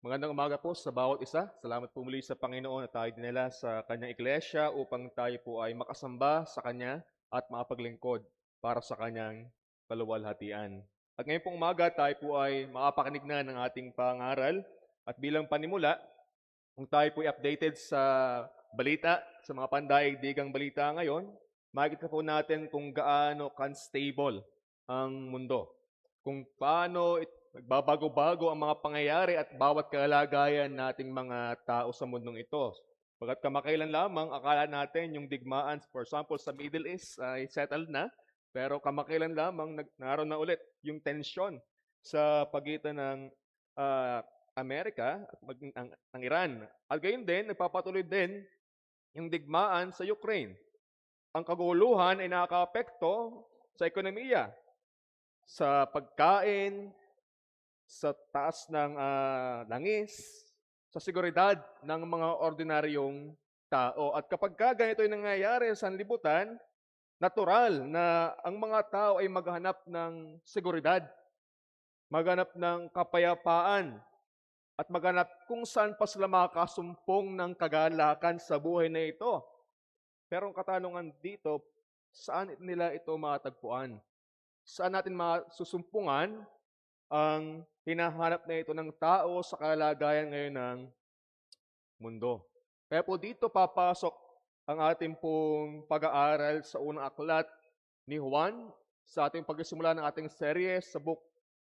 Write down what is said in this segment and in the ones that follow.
Magandang umaga po sa bawat isa. Salamat po muli sa Panginoon na tayo dinala sa Kanyang iglesia upang tayo po ay makasamba sa Kanya at makapaglingkod para sa Kanyang kaluwalhatian. At ngayon pong umaga tayo po ay makapakinig na ng ating pangaral at bilang panimula, kung tayo po ay updated sa balita, sa mga pandaigdigang balita ngayon, makikita po natin kung gaano unstable ang mundo. Kung paano nagbabago-bago ang mga pangyayari at bawat kalagayan nating mga tao sa mundong ito. Pagkat kamakailan lamang, akala natin yung digmaan, for example, sa Middle East ay settled na, pero kamakailan lamang naroon na ulit yung tensyon sa pagitan ng ah, Amerika at maging ang Iran. At gayon din, nagpapatuloy din yung digmaan sa Ukraine. Ang kaguluhan ay nakakaapekto sa ekonomiya, sa pagkain, sa taas ng langis, sa seguridad ng mga ordinaryong tao. At kapag ganito yung nangyayari sa sanlibutan, natural na ang mga tao ay maghanap ng seguridad, maghanap ng kapayapaan, at maghanap kung saan pa sila makakasumpong ng kagalakan sa buhay na ito. Pero ang katanungan dito, saan nila ito matagpuan? Saan natin masusumpungan ang hinahanap na ito ng tao sa kalagayan ngayon ng mundo? Kaya po dito papasok ang ating pong pag-aaral sa unang aklat ni Juan sa ating pagsisimula ng ating serye sa book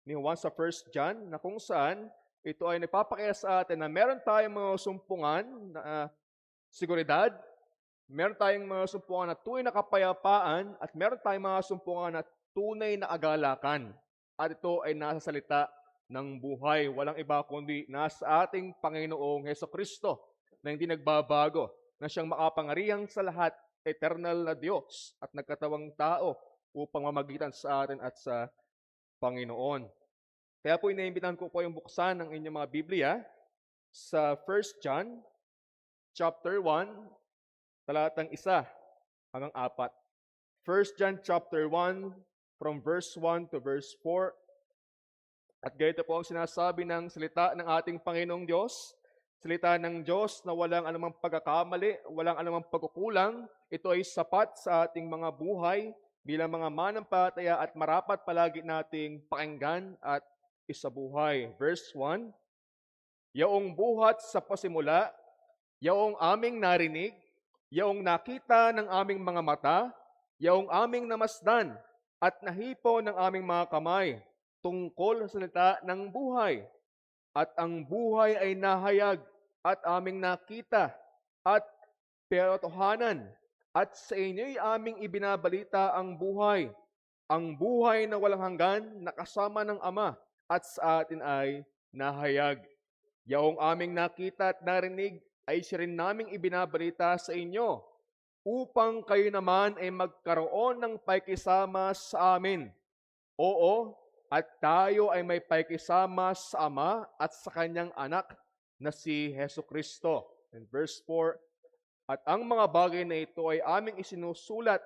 ni Juan sa 1 John na kung saan ito ay nagpapakita sa atin na meron tayong mga sumpungan na seguridad, meron tayong mga sumpungan na tunay na kapayapaan, at meron tayong mga sumpungan na tunay na agalakan. At ito ay nasa salita ng buhay. Walang iba kundi nasa ating Panginoong Hesukristo na hindi nagbabago, na siyang makapangyarihang sa lahat, eternal na Diyos at nagkatawang tao upang mamagitan sa atin at sa Panginoon. Kaya po inaimbitahan ko po yung buksan ng inyong mga Biblia sa 1 John chapter 1, talatang 1 hanggang 4. 1 John chapter 1 from verse 1 to verse 4. At ganito po ang sinasabi ng salita ng ating Panginoong Diyos. Salita ng Diyos na walang anumang pagkakamali, walang anumang pagkukulang. Ito ay sapat sa ating mga buhay bilang mga manampalataya at marapat palagi nating pakinggan at isabuhay. Verse 1, yaong buhat sa pasimula, yaong aming narinig, yaong nakita ng aming mga mata, yaong aming namasdan at nahipo ng aming mga kamay tungkol sa salita ng buhay. At ang buhay ay nahayag at aming nakita at peratohanan. At sa inyo'y aming ibinabalita ang buhay na walang hanggan na kasama ng Ama at sa atin ay nahayag. Yaong aming nakita at narinig ay siya rin naming ibinabalita sa inyo upang kayo naman ay magkaroon ng pakikisama sa amin. Oo, at tayo ay may pakikisama sa Ama at sa Kanyang anak na si Hesukristo. And verse 4, at ang mga bagay na ito ay aming isinusulat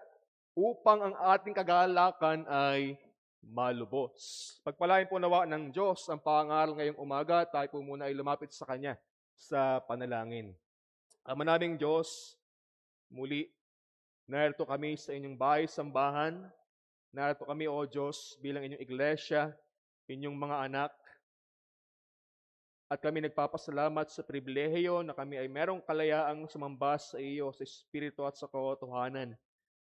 upang ang ating kagalakan ay malubos. Pagpalain po nawa ng Diyos ang pangaral ngayong umaga, tayo po muna ay lumapit sa Kanya sa panalangin. Ama naming Diyos, muli, narito kami sa inyong bahay-sambahan. Narito kami, O Diyos, bilang inyong iglesia, inyong mga anak. At kami nagpapasalamat sa pribilehiyo na kami ay merong kalayaang sumamba sa iyo, sa Espiritu at sa katotohanan.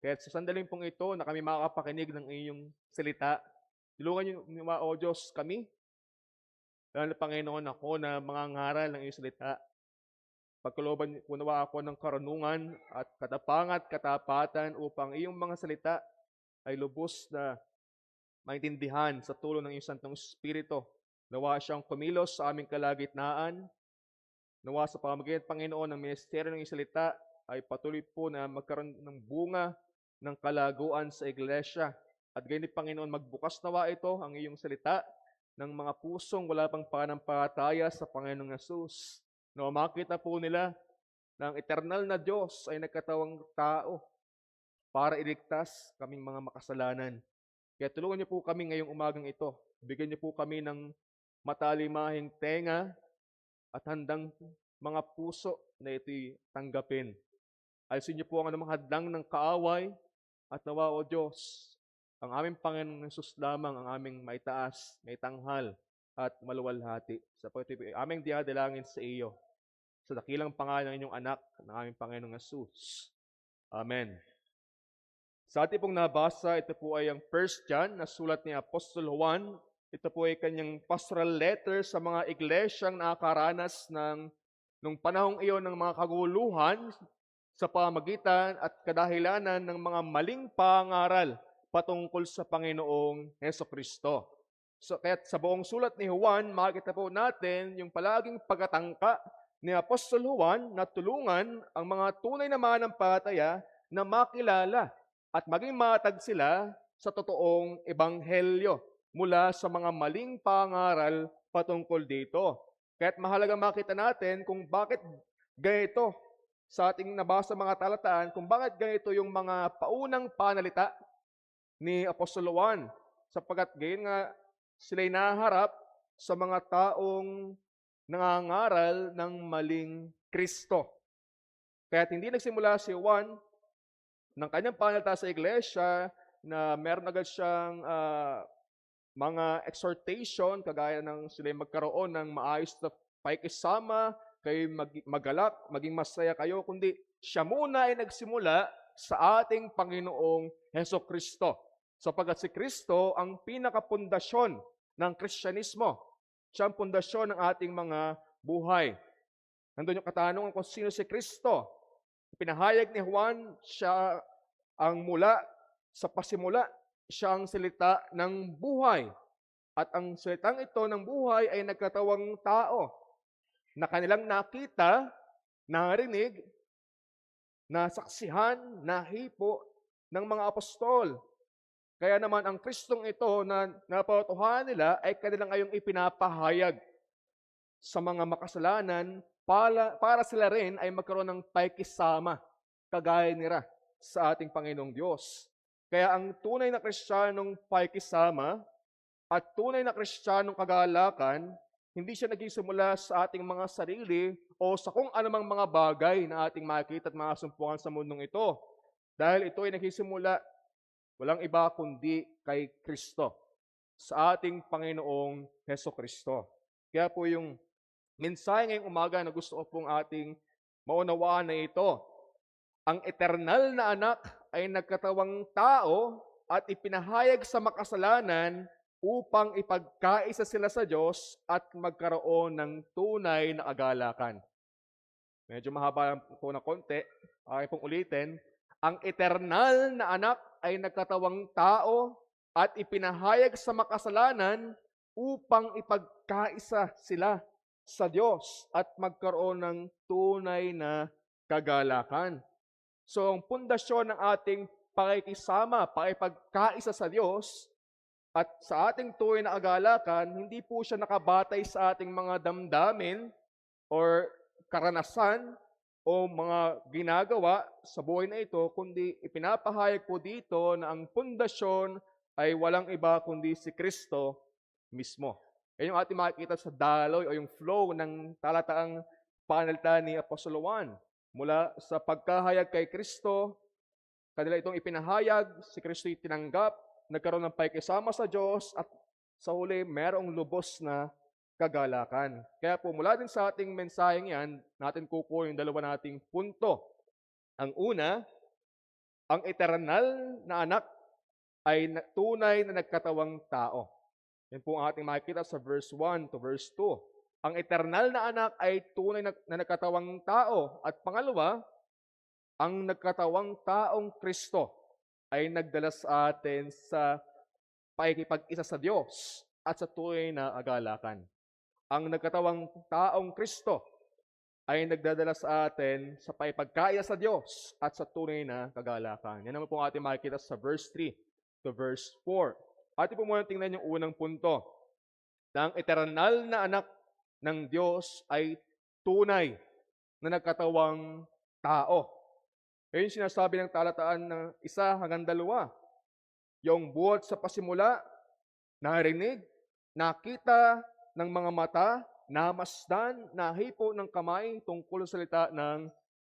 Kaya sa sandaling pong ito na kami makakapakinig ng iyong salita, tulungan niyo, O Diyos, kami, lalo na Panginoon ako na mga ngaral ng iyong salita. Pagkalooban po nawa ako ng karunungan at katapangan at katapatan upang iyong mga salita ay lubos na maintindihan sa tulong ng iyong Santong Espiritu. Nawa siyang kumilos sa aming kalagitnaan. Nawa sa pamamagitan, Panginoon, ng ministeryo ng iyong salita ay patuloy po na magkaroon ng bunga ng kalaguan sa iglesia. At ganyan, Panginoon, magbukas nawa ito, ang iyong salita, ng mga pusong wala pang pananampalataya sa Panginoong Yesus. Na makita po nila na ang eternal na Diyos ay nagkatawang tao para iligtas kaming mga makasalanan. Kaya tulungan niyo po kami ngayong umagang ito. Bigyan niyo po kami ng matalimahing tenga at handang mga puso na ito'y tanggapin. Alisin niyo po ang anumang hadlang ng kaaway at nawa, O Diyos, ang aming Panginoong Hesus lamang ang aming maitaas, maitanghal at maluwalhati. Sa pagtibig, aming dinadalangin sa iyo, sa dakilang pangalan ng inyong anak, ng aming Panginoong Hesus. Amen. Sa ating pong nabasa, ito po ay ang 1 John na sulat ni Apostol Juan. Ito po ay kanyang pastoral letter sa mga iglesyang nakakaranas nung panahong iyon ng mga kaguluhan sa pamagitan at kadahilanan ng mga maling pangaral patungkol sa Panginoong Hesukristo. So, kaya sa buong sulat ni Juan, makikita po natin yung palaging pagkatangka ni Apostol Juan na tulungan ang mga tunay na mananampalataya na makilala at maging matag sila sa totoong ebanghelyo mula sa mga maling pangaral patungkol dito. Kaya't mahalaga makita natin kung bakit ganito sa ating nabasa mga talataan, kung bakit ganito yung mga paunang panalita ni Apostol Juan. Sapagkat gayon nga sila'y naharap sa mga taong nangangaral ng maling Kristo. Kaya't hindi nagsimula si Juan ng kanyang panalita sa iglesia na meron agad siyang mga exhortation, kagaya ng sila'y magkaroon ng maayos na pakikisama, kayo magalak, maging masaya kayo, kundi siya muna ay nagsimula sa ating Panginoong Hesukristo. Sapagkat si Kristo ang pinakapundasyon ng Kristyanismo. Siya ang pundasyon ng ating mga buhay. Nandun yung katanungan kung sino si Kristo. Pinahayag ni Juan, siya ang mula sa pasimula, siya ang salita ng buhay. At ang salitang ito ng buhay ay nagkatawang tao na kanilang nakita, narinig, nasaksihan, nahipo ng mga apostol. Kaya naman ang Kristong ito na napatutuhanan nila ay kanilang ayong ipinapahayag sa mga makasalanan para sila rin ay magkaroon ng pakikisama kagaya nila sa ating Panginoong Diyos. Kaya ang tunay na Kristiyanong pakikisama at tunay na Kristiyanong kagalakan, hindi siya nagsisimula sa ating mga sarili o sa kung anumang mga bagay na ating makikita at makasumpungan sa mundong ito. Dahil ito ay nagsisimula walang iba kundi kay Kristo, sa ating Panginoong Hesukristo. Kaya po yung mensahe ngayong umaga na gusto ko pong ating maunawaan na ito, ang eternal na anak ay nagkatawang tao at ipinahayag sa makasalanan upang ipagkaisa sila sa Diyos at magkaroon ng tunay na kagalakan. Medyo mahaba po na konti, ay pong ulitin. Ang eternal na anak ay nagkatawang tao at ipinahayag sa makasalanan upang ipagkaisa sila sa Diyos at magkaroon ng tunay na kagalakan. So, ang pundasyon ng ating pakikisama, pakipagkaisa sa Diyos at sa ating tunay na kagalakan, hindi po siya nakabatay sa ating mga damdamin or karanasan o mga ginagawa sa buhay na ito, kundi ipinapahayag po dito na ang pundasyon ay walang iba kundi si Kristo mismo. Yan yung ating makikita sa daloy o yung flow ng talataang panalita ni Apostol Juan. Mula sa pagkahayag kay Kristo, kanila itong ipinahayag, si Kristo'y tinanggap, nagkaroon ng pakikisama sa Diyos, at sa huli, merong lubos na kagalakan. Kaya po, mula din sa ating mensaheng yan, natin kukuha yung dalawa nating punto. Ang una, ang eternal na anak ay tunay na nagkatawang tao. Yan po ang ating makikita sa verse 1 to verse 2. Ang eternal na anak ay tunay na nagkatawang tao. At pangalawa, ang nagkatawang taong Kristo ay nagdala sa atin sa pakikipag-isa sa Diyos at sa tunay na kagalakan. Ang nagkatawang taong Kristo ay nagdadala sa atin sa pakikipagkaisa sa Diyos at sa tunay na kagalakan. Yan naman po ang ating makikita sa verse 3 to verse 4. Atin po muna tingnan yung unang punto. Na ang eternal na anak ng Diyos ay tunay na nagkatawang tao. Yan yung sinasabi ng talataan ng 1 hanggang 2. Yung buhat sa pasimula, narinig, nakita ng mga mata, namasdan, nahipo ng kamay tungkol sa salita ng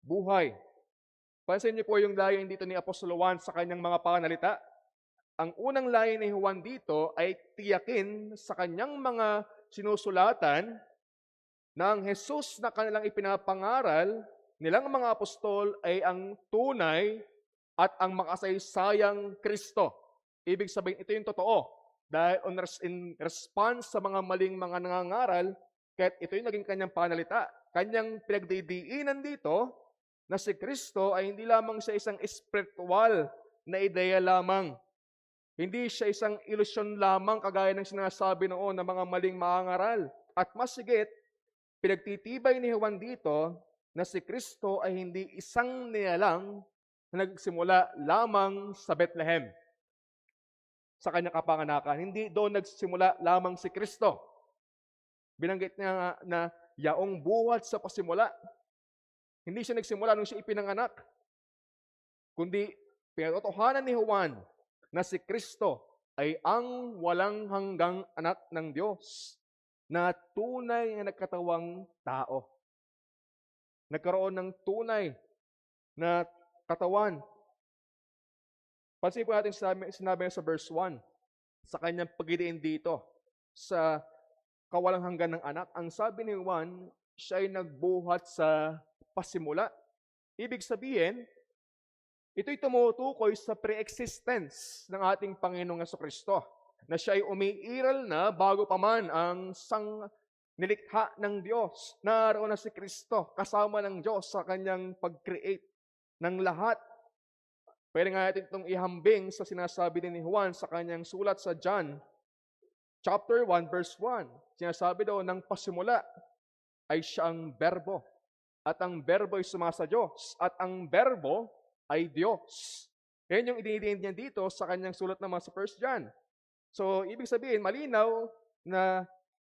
buhay. Pansin niyo po yung layin dito ni Apostol Juan sa kanyang mga pananalita. Ang unang layin ni Juan dito ay tiyakin sa kanyang mga sinusulatan na ang Jesus na kanilang ipinapangaral nilang mga apostol ay ang tunay at ang makasaysayang Kristo. Ibig sabihin, ito yung totoo. Dahil in response sa mga maling mga nangangaral, kahit ito yung naging kanyang panalita, kanyang pinagdidiinan dito na si Kristo ay hindi lamang siya isang espiritual na ideya lamang. Hindi siya isang ilusyon lamang kagaya ng sinasabi noon ng mga maling mangangaral. At mas higit, pinagtitibay ni Juan dito na si Kristo ay hindi isang nilalang na nagsimula lamang sa Bethlehem, sa kanyang kapanganakan. Hindi doon nagsimula lamang si Kristo. Binanggit niya nga na yaong buhat sa pasimula. Hindi siya nagsimula nung siya ipinanganak, kundi pinatotohanan ni Juan na si Kristo ay ang walang hanggang anak ng Diyos na tunay na nagkatawang tao. Nagkaroon ng tunay na katawan. Pansin po natin sinabi niya sa verse 1, sa kanyang pagdidiin dito, sa kawalang hanggan ng anak. Ang sabi ni Juan, siya ay nagbuhat sa pasimula. Ibig sabihin, ito'y tumutukoy sa pre-existence ng ating Panginoong Jesucristo, na siya ay umiiral na bago pa man ang nilikha ng Diyos. Naroon na si Kristo, kasama ng Diyos sa kanyang pag-create ng lahat. Pwede nga natin itong ihambing sa sinasabi din ni Juan sa kanyang sulat sa John, chapter 1, verse 1. Sinasabi daw, ng pasimula ay siya ang berbo. At ang berbo ay sumasa Diyos. At ang berbo ay Diyos. Yan yung idinidiin niya dito sa kanyang sulat naman sa 1 John. So, ibig sabihin, malinaw na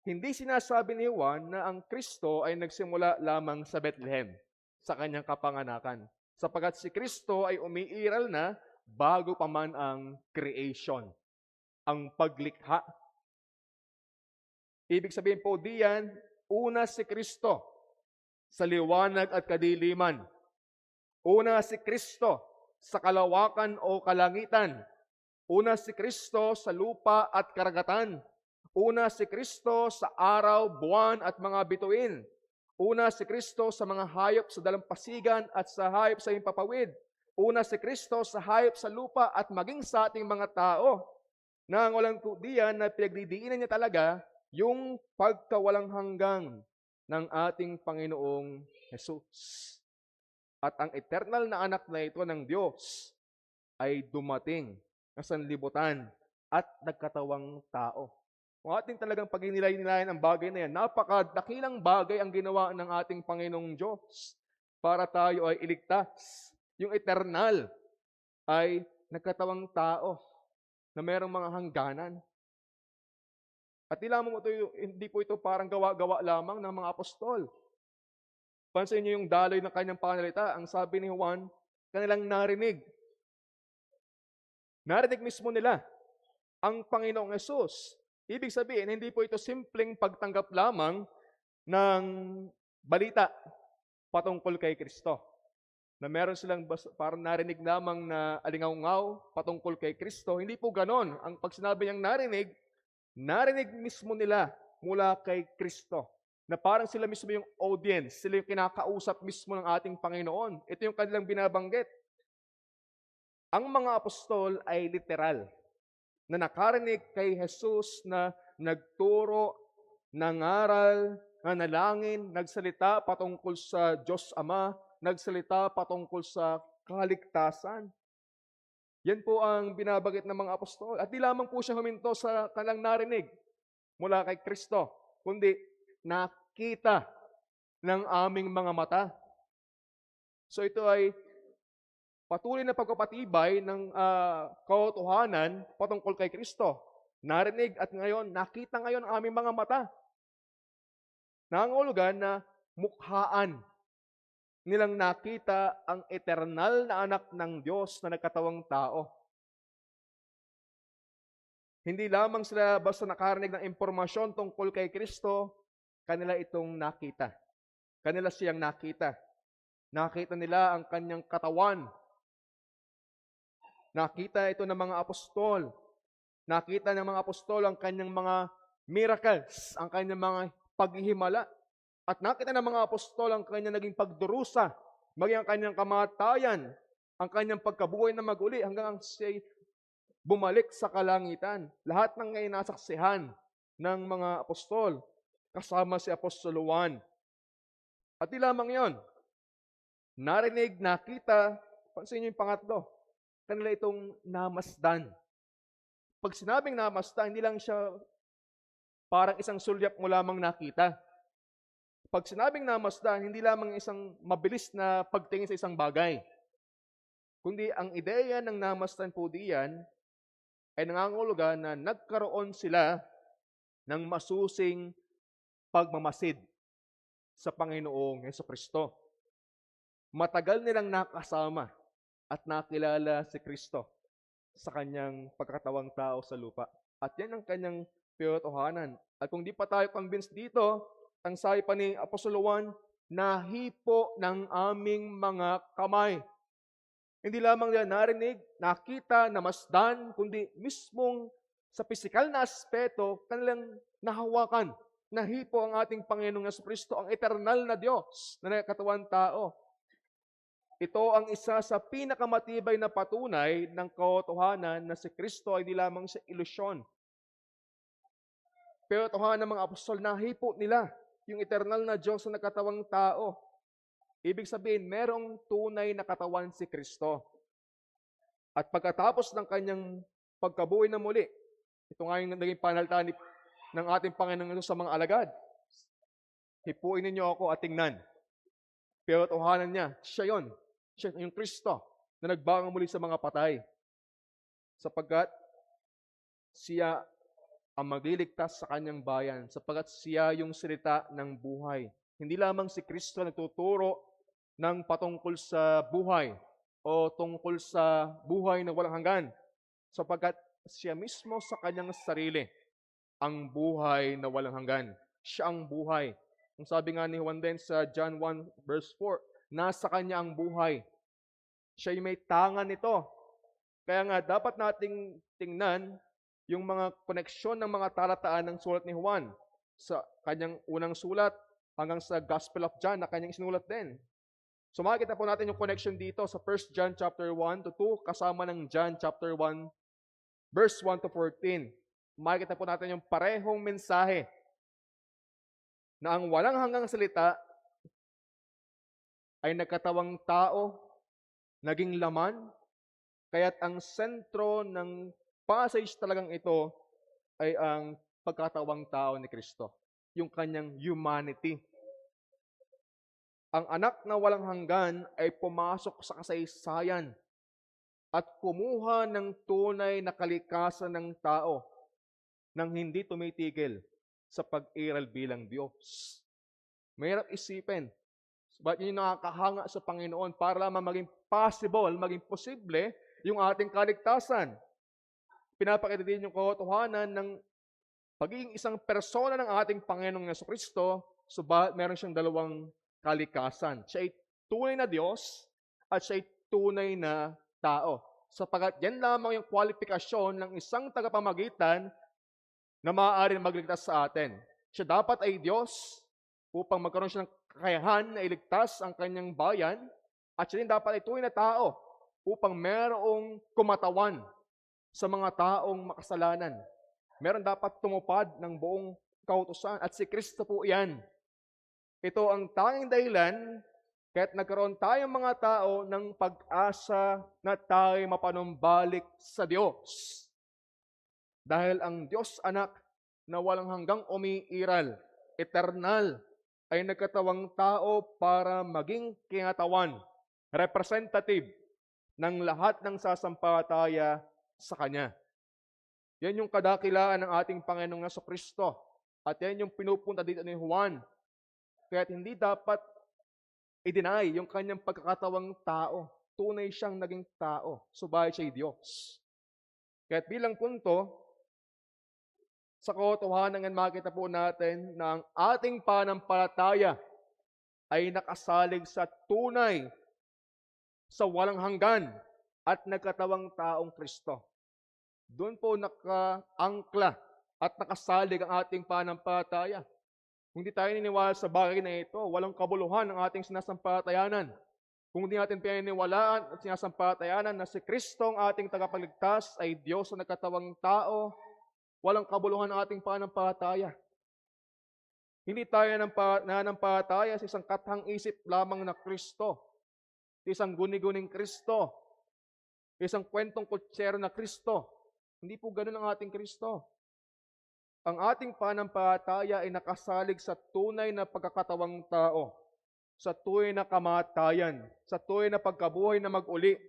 hindi sinasabi ni Juan na ang Kristo ay nagsimula lamang sa Bethlehem, sa kanyang kapanganakan. Sapagat si Kristo ay umiiral na bago pa man ang creation, ang paglikha. Ibig sabihin po diyan, una si Kristo sa liwanag at kadiliman. Una si Kristo sa kalawakan o kalangitan. Una si Kristo sa lupa at karagatan. Una si Kristo sa araw, buwan at mga bituin. Una si Kristo sa mga hayop sa dalampasigan at sa hayop sa himpapawid. Una si Kristo sa hayop sa lupa at maging sa ating mga tao. Na ang walang diyan na pinagdidiinan niya talaga yung pagkawalang hanggang ng ating Panginoong Jesus. At ang eternal na anak na ito ng Diyos ay dumating na sanlibutan at nagkatawang tao. Kung ating talagang pag-inilay-nilayan ang bagay na yan, napakadakilang bagay ang ginawa ng ating Panginoong Diyos para tayo ay iligtas. Yung eternal ay nagkatawang tao na mayroong mga hangganan. At hindi po ito parang gawa-gawa lamang ng mga apostol. Pansin niyo yung daloy ng kanyang panalita. Ang sabi ni Juan, kanilang narinig. Narinig mismo nila ang Panginoong Yesus. Ibig sabihin, hindi po ito simpleng pagtanggap lamang ng balita patungkol kay Kristo. Na meron silang parang narinig lamang na alingaw-ngaw patungkol kay Kristo. Hindi po ganon. Ang pag sinabi niyang narinig mismo nila mula kay Kristo. Na parang sila mismo yung audience, sila yung kinakausap mismo ng ating Panginoon. Ito yung kanilang binabanggit. Ang mga apostol ay literal, na nakarinig kay Jesus na nagturo, nangaral, nanalangin, nagsalita patungkol sa Diyos Ama, nagsalita patungkol sa kaligtasan. Yan po ang binabanggit ng mga apostol. At di lamang po siya huminto sa kanilang narinig mula kay Kristo, kundi nakita ng aming mga mata. So ito ay patuloy na pagpapatibay ng katotohanan patungkol kay Kristo. Narinig at ngayon, nakita ngayon ang aming mga mata. Nangangahulugan na mukhaan nilang nakita ang eternal na anak ng Diyos na nagkatawang tao. Hindi lamang sila basta nakarinig ng impormasyon tungkol kay Kristo, kanila itong nakita. Kanila siyang nakita. Nakita nila ang kanyang katawan. Nakita ito ng mga apostol. Nakita ng mga apostol ang kanyang mga miracles, ang kanyang mga paghihimala. At nakita ng mga apostol ang kanyang naging pagdurusa, maging ang kanyang kamatayan, ang kanyang pagkabuhay na maguli hanggang siya'y bumalik sa kalangitan. Lahat ng ngayon nasaksihan ng mga apostol, kasama si Apostol Juan. At di lamang yon, narinig, nakita, pansin niyo yung pangatlo, kanila itong namasdan. Pag sinabing namasdan, hindi lang siya parang isang sulyap mo lamang nakita. Pag sinabing namasdan, hindi lamang isang mabilis na pagtingin sa isang bagay. Kundi ang ideya ng namasdan po diyan ay nangangahulugan na nagkaroon sila ng masusing pagmamasid sa Panginoong Hesukristo. Matagal nilang nakasama at nakilala si Kristo sa kanyang pagkakatawang tao sa lupa. At yan ang kanyang piotohanan. At kung di pa tayo convinced dito, ang sabi pa ni Apostol Juan, nahipo ng aming mga kamay. Hindi lamang nila narinig, nakita, namasdan, kundi mismong sa pisikal na aspeto, kanilang nahawakan. Nahipo ang ating Panginoong Jesucristo, ang eternal na Diyos na nagkatawan tao. Ito ang isa sa pinakamatibay na patunay ng katotohanan na si Kristo ay di lamang sa ilusyon. Pero totohanan ng mga apostol, nahipo nila yung eternal na Diyos na nagkatawang tao. Ibig sabihin, merong tunay na katawan si Kristo. At pagkatapos ng kanyang pagkabuhay na muli, ito nga yung naging panalita ng ating Panginoon sa mga alagad. Hipuin ninyo ako at tingnan. Pero totohanan niya, siya yon. Siya yung Kristo na nagbangon muli sa mga patay. Sapagkat siya ang magliligtas sa kanyang bayan. Sapagkat siya yung salita ng buhay. Hindi lamang si Kristo nagtuturo ng patungkol sa buhay o tungkol sa buhay na walang hanggan. Sapagkat siya mismo sa kanyang sarili ang buhay na walang hanggan. Siya ang buhay. Ang sabi nga ni Juan din sa John 1 verse 4, nasa kanya ang buhay. Siya may tangan nito. Kaya nga dapat nating tingnan yung mga koneksyon ng mga talataan ng sulat ni Juan sa kanyang unang sulat hanggang sa Gospel of John na kanyang isinulat din. So makikita po natin yung connection dito sa 1 John chapter 1 to 2 kasama ng John chapter 1 verse 1 to 14. Makikita po natin yung parehong mensahe na ang walang hanggang salita ay nagkatawang tao, naging laman, kaya't ang sentro ng passage talagang ito ay ang pagkatawang tao ni Kristo, yung kanyang humanity. Ang anak na walang hanggan ay pumasok sa kasaysayan at kumuha ng tunay na kalikasan ng tao nang hindi tumitigil sa pag-iral bilang Diyos. Mahirap isipin. Ba't yun nakakahanga sa Panginoon para lamang maging possible, maging posible yung ating kaligtasan. Pinapakita din yung katotohanan ng pagiging isang persona ng ating Panginoong Jesucristo, subalit meron siyang dalawang kalikasan. Siya ay tunay na Diyos at siya ay tunay na tao. Sapagat yan lamang yung kwalifikasyon ng isang tagapamagitan na maaaring magligtas sa atin. Siya dapat ay Diyos upang magkaroon siya ng kakayahan na iligtas ang kanyang bayan at siya din dapat ay tunay na tao upang merong kumatawan sa mga taong makasalanan. Meron dapat tumupad ng buong kautusan at si Kristo po iyan. Ito ang tanging dahilan kahit nagkaroon tayong mga tao ng pag-asa na tayo mapanumbalik sa Diyos. Dahil ang Diyos anak na walang hanggang umiiral, eternal, ay nagkatawang tao para maging kinatawan, representative ng lahat ng sasampalataya sa Kanya. Yan yung kadakilaan ng ating Panginoong Jesucristo. At yan yung pinupunta dito ni Juan. Kaya hindi dapat i-deny yung kanyang pagkakatawang tao. Tunay siyang naging tao. Subalit siya'y Diyos. Kaya bilang punto, Sa katotohanan nga makita po natin na ang ating pananampalataya ay nakasalig sa tunay, sa walang hanggan at nagkatawang taong Kristo. Doon po nakaangkla at nakasalig ang ating pananampalataya. Kung di tayo niniwala sa bagay na ito, walang kabuluhan ang ating sinasampalatayanan. Kung di natin pininiwalaan at sinasampalatayanan na si Kristo ang ating tagapagligtas ay Diyos na nagkatawang tao, walang kabuluhan ang ating pananampalataya. Hindi tayo nananampalataya sa isang kathang-isip lamang na Kristo, sa isang guni-guning Kristo, sa isang kwentong kutsero na Kristo. Hindi po ganun ang ating Kristo. Ang ating pananampalataya ay nakasalig sa tunay na pagkakatawang tao, sa tunay na kamatayan, sa tunay na pagkabuhay na mag-uli,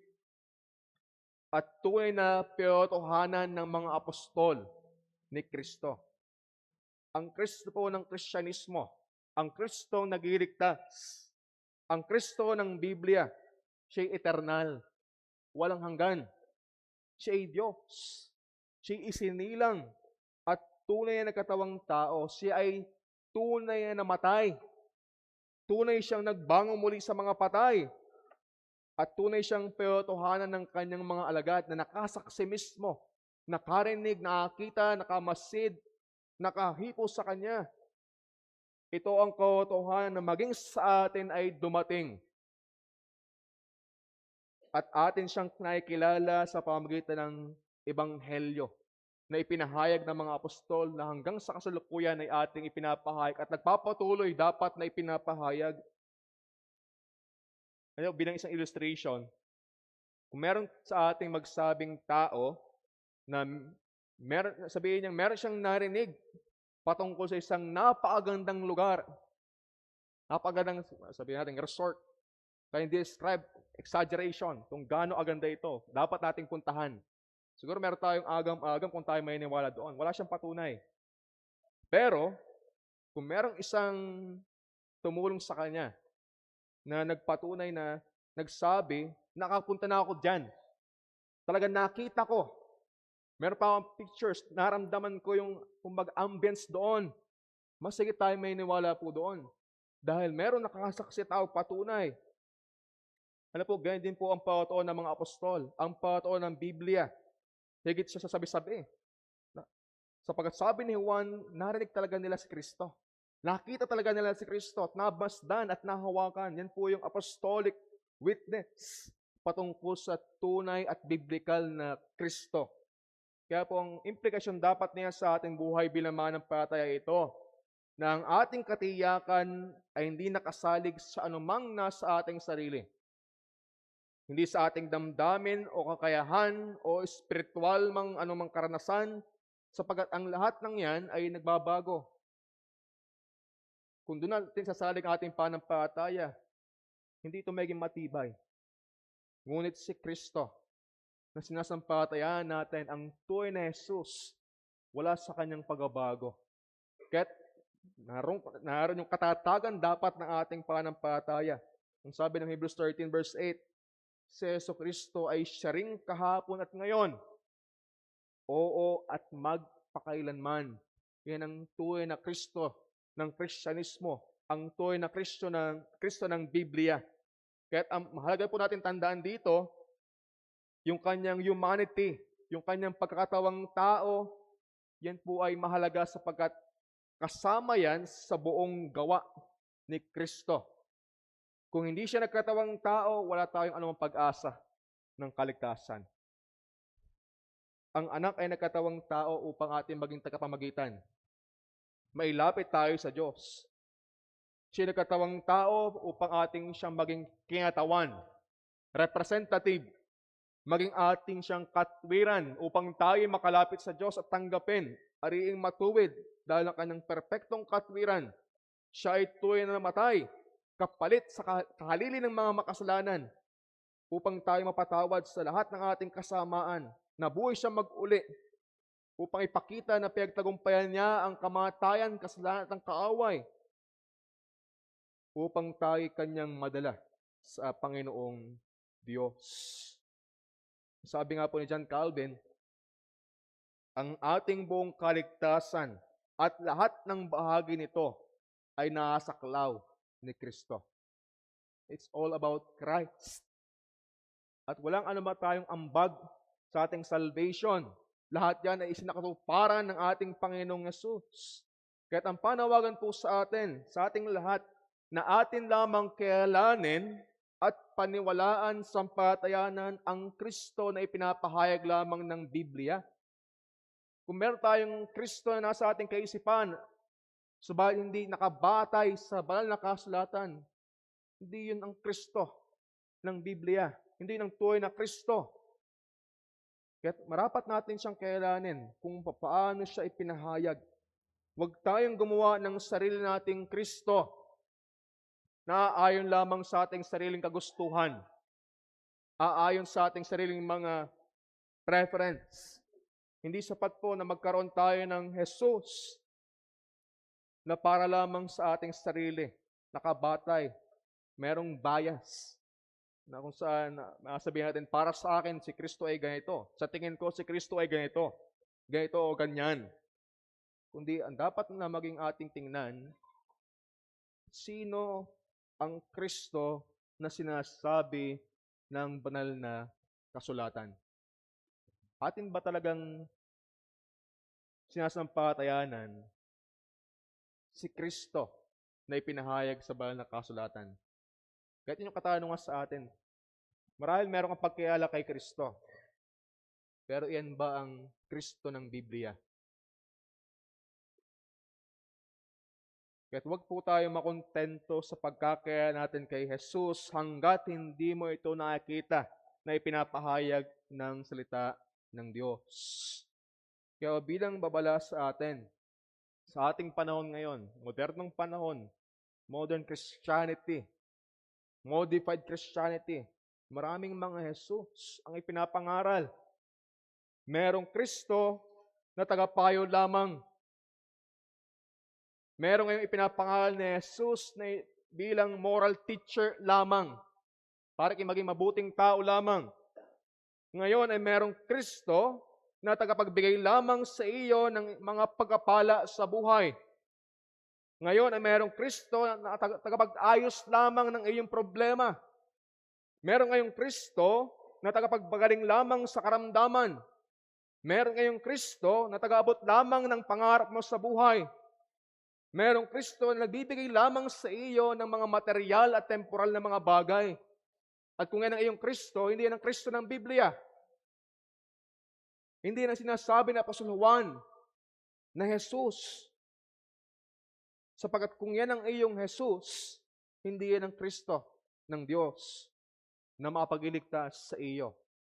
at tunay na pinatotohanan ng mga apostol ni Kristo. Ang Kristo po ng Kristyanismo, ang Kristo nagliligtas, ang Kristo ng Biblia, siya'y eternal, walang hanggan. Siya'y Diyos, siya'y isinilang, at tunay na nagkatawang tao. Siya ay tunay na namatay. Tunay siyang nagbangon muli sa mga patay. At tunay siyang pinatotohanan ng kanyang mga alagad na nakasaksi mismo, nakarinig, nakakita, nakamasid, nakahipo sa kanya. Ito ang katotohanan na maging sa atin ay dumating. At atin siyang nakikilala sa pamamagitan ng Ebanghelyo na ipinahayag ng mga apostol na hanggang sa kasalukuyan ay ating ipinapahayag at nagpapatuloy dapat na ipinapahayag. Ano, bilang isang illustration, kung meron sa ating magsabing tao na sabihin niya meron siyang narinig patungkol sa isang napakagandang lugar, napakagandang, sabihin natin, resort, kaya hindi describe, exaggeration, kung gaano aganda ito, dapat nating puntahan. Siguro meron tayong agam-agam kung tayo may niwala doon. Wala siyang patunay. Pero, kung merong isang tumulong sa kanya na nagpatunay na nagsabi, nakapunta na ako dyan. Talagang nakita ko. Meron pa akong pictures, naramdaman ko yung ambience doon. Mas sige tayo may niwala po doon. Dahil meron nakakasaksi tao patunay. Ano po, ganyan din po ang patotoo ng mga apostol, ang patotoo ng Biblia. Higit siya sa sabi-sabi. Sapagkat sabi ni Juan, narinig talaga nila si Kristo. Nakita talaga nila si Kristo at nabasdan at nahawakan. Yan po yung apostolic witness patungkol sa tunay at biblical na Kristo. Kaya po ang implikasyon dapat niya sa ating buhay bilang mananampalataya ito, na ang ating katiyakan ay hindi nakasalig sa anumang nasa ating sarili. Hindi sa ating damdamin o kakayahan o espiritual mang anumang karanasan, sapagkat ang lahat ng yan ay nagbabago. Kung doon natin sasalig ang ating pananampalataya, hindi ito maging matibay. Ngunit si Kristo na sinasampalatayaan natin, ang tunay na Jesus, wala sa kanyang pagbabago. Kaya't naroon yung katatagan dapat ng ating pananampalataya. Ang sabi ng Hebrews 13 verse 8, si Jesucristo ay siya ring kahapon at ngayon, oo at magpakailanman. Yan ang tunay na Kristo ng Kristyanismo, ang tunay na Kristo ng Biblia. Kaya ang mahalaga po natin tandaan dito, yung kanyang humanity, yung kanyang pagkakatawang tao, yan po ay mahalaga sapagkat kasama yan sa buong gawa ni Kristo. Kung hindi siya nagkatawang tao, wala tayong anumang pag-asa ng kaligtasan. Ang anak ay nagkatawang tao upang ating maging tagapamagitan. Mailapit tayo sa Diyos. Siya nagkatawang tao upang ating siyang maging kinatawan, representative, maging ating siyang katwiran upang tayo makalapit sa Diyos at tanggapin, ariing matuwid dahil ang kanyang perpektong katwiran. Siya ay tunay na namatay, kapalit sa kahalili ng mga makasalanan upang tayo mapatawad sa lahat ng ating kasamaan. Nabuhay siya mag-uli upang ipakita na pinagtagumpayan niya ang kamatayan, kasalanan at ang kaaway upang tayo kanyang madala sa Panginoong Diyos. Sabi nga po ni John Calvin, Ang ating buong kaligtasan at lahat ng bahagi nito ay nasaklaw ni Kristo. It's all about Christ. At walang anuman tayong ambag sa ating salvation. Lahat yan ay isinakatuparan ng ating Panginoong Yesus. Kaya't ang panawagan po sa ating lahat, na atin lamang kilalanin at paniwalaan sampatayanan ang Kristo na ipinapahayag lamang ng Biblia. Kung meron tayong Kristo na nasa ating kaisipan, subalit hindi nakabatay sa banal na kasulatan, hindi yun ang Kristo ng Biblia. Hindi yun ang tunay na Kristo. Kaya marapat natin siyang kilalanin kung paano siya ipinahayag. Huwag tayong gumawa ng sarili nating Kristo na aayon lamang sa ating sariling kagustuhan, aayon sa ating sariling mga preference. Hindi sapat po na magkaroon tayo ng Jesus na para lamang sa ating sarili, nakabatay, merong bias, na kung saan sabihin natin, para sa akin, si Kristo ay ganito. Sa tingin ko, si Kristo ay ganito. Ganito o ganyan. Kundi ang dapat na maging ating tingnan, sino ang Kristo na sinasabi ng banal na kasulatan? Atin ba talagang sinasampatayanan si Kristo na ipinahayag sa banal na kasulatan? Kahit yung katanungan sa atin, marahil meron kang pagkilala kay Kristo, pero iyan ba ang Kristo ng Biblia? Kaya't huwag po tayo makontento sa pagkakaya natin kay Jesus hanggat hindi mo ito nakikita na ipinapahayag ng salita ng Diyos. Kaya bilang babala sa atin, sa ating panahon ngayon, modernong panahon, modern Christianity, modified Christianity, maraming mga Jesus ang ipinapangaral. Merong Kristo na tagapayo lamang. Merong ngayong ipinapangaral ni Jesus na bilang moral teacher lamang, para maging mabuting tao lamang. Ngayon ay merong Kristo na tagapagbigay lamang sa iyo ng mga pagpapala sa buhay. Ngayon ay merong Kristo na tagapag-ayos lamang ng iyong problema. Meron ngayong Kristo na tagapagpagaling lamang sa karamdaman. Meron ngayong Kristo na tagaabot lamang ng pangarap mo sa buhay. Merong Kristo na nagbibigay lamang sa iyo ng mga material at temporal na mga bagay. At kung yan ang iyong Kristo, hindi yan ang Kristo ng Biblia. Hindi yan ang sinasabi na Apostol Juan na Jesus. Sapagkat kung yan ang iyong Jesus, hindi yan ang Kristo ng Diyos na makapag-iligtas sa iyo.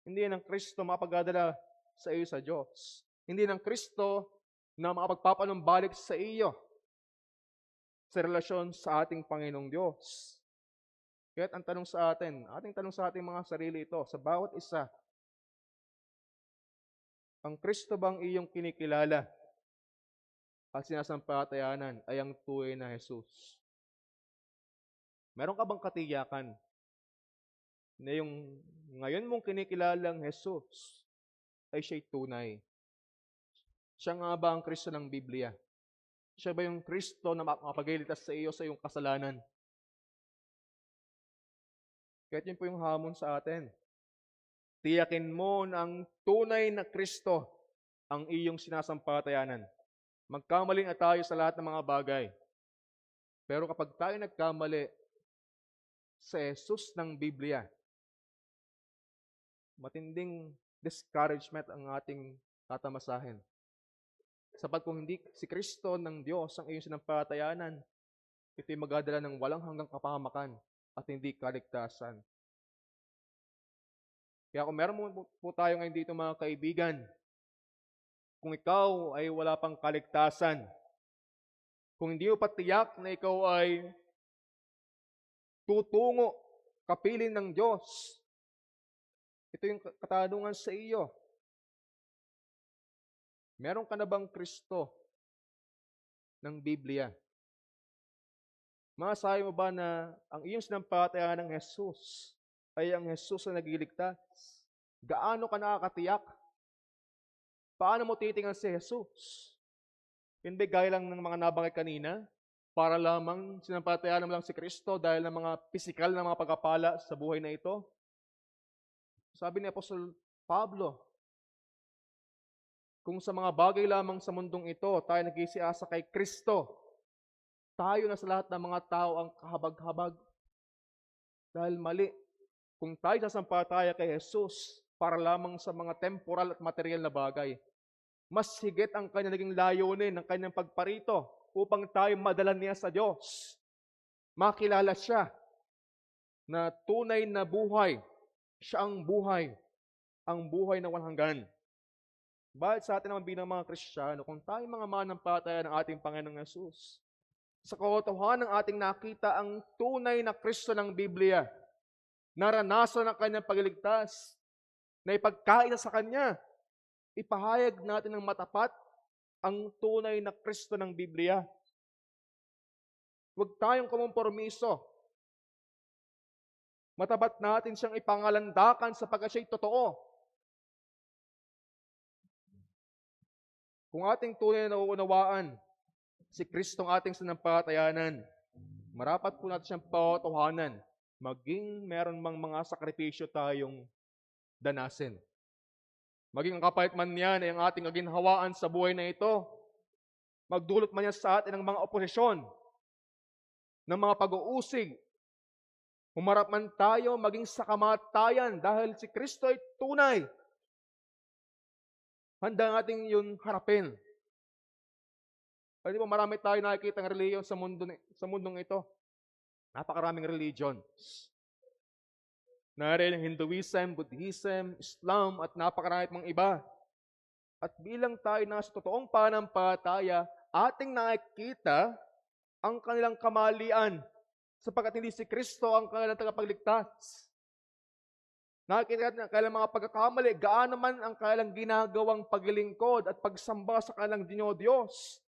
Hindi yan ang Kristo makapagdadala sa iyo sa Diyos. Hindi yan ang Kristo na makapagpapanumbalik sa iyo sa relasyon sa ating Panginoong Diyos. Kaya't ang tanong sa atin, ating tanong sa ating mga sarili ito, sa bawat isa, ang Kristo bang iyong kinikilala at sinasampatayanan ay ang tunay na Jesus? Meron ka bang katiyakan na yung ngayon mong kinikilalang Jesus ay siya'y tunay? Siya nga ba ang Kristo ng Biblia? Siya ba yung Kristo na makapagliligtas sa iyo sa iyong kasalanan? Kahit yun po yung hamon sa atin. Tiyakin mo na ang tunay na Kristo ang iyong sinasampatayanan. Magkamali na tayo sa lahat ng mga bagay. Pero kapag tayo nagkamali sa Jesus ng Biblia, matinding discouragement ang ating tatamasahin. Sapat kung hindi si Kristo ng Diyos ang iyong sinampatayanan, ito'y magdadala ng walang hanggang kapahamakan at hindi kaligtasan. Kaya kung meron po tayo ngayon dito mga kaibigan, kung ikaw ay wala pang kaligtasan, kung hindi mo patiyak na ikaw ay tutungo, kapiling ng Diyos, ito yung katanungan sa iyo. Meron ka na bang Kristo ng Biblia? Masasabi mo ba na ang iyong sinampatayanan ng Jesus ay ang Jesus na nagliligtas? Gaano ka nakakatiyak? Paano mo titingnan si Jesus? Hindi gaya lang ng mga nabanggit kanina, para lamang sinampatayanan mo lang si Kristo dahil ng mga pisikal na mga pagkapala sa buhay na ito. Sabi ni Apostol Pablo, kung sa mga bagay lamang sa mundong ito tayo nagsiasa kay Kristo, tayo na sa lahat ng mga tao ang kahabag-habag. Dahil mali, kung tayo sasampataya kay Jesus para lamang sa mga temporal at material na bagay, mas higit ang kanya naging layunin ng kanyang pagparito upang tayo madala niya sa Diyos. Makilala siya na tunay na buhay. Siya ang buhay na walang hanggan. Bakit sa atin naman bilang mga Kristiyano, kung tayo mga manampalataya ng ating Panginoong Yesus, sa katotohanan ng ating nakita ang tunay na Kristo ng Biblia, naranasan ang kanyang pagliligtas, na ipagkaisa sa kanya, ipahayag natin ng matapat ang tunay na Kristo ng Biblia. Huwag tayong kumompormiso. Matapat natin siyang ipangalandakan sapagkat siya'y totoo. Kung ating tunay na nauunawaan si Kristo ang ating sinampalatayanan, marapat po natin siyang patotohanan, maging meron mang mga sakripisyo tayong danasin. Maging ang kapalit man yan ay ang ating aginhawaan sa buhay na ito, magdulot man yan sa atin ng mga oposisyon, ng mga pag-uusig, humarap man tayo maging sa kamatayan dahil si Kristo ay tunay. Handa natin yun harapin. Kasi po marami tayo nakikita ng reliyon sa mundong ito. Napakaraming religions. Narin ang Hinduism, Buddhism, Islam, at napakarami mga iba. At bilang tayo nasa totoong panampalataya, ating nakikita ang kanilang kamalian sapagkat hindi si Kristo ang kanilang tagapagligtas. Nakikita natin ang kanilang mga pagkakamali, gaano man ang kanilang ginagawang paglilingkod at pagsamba sa kanilang Diyos.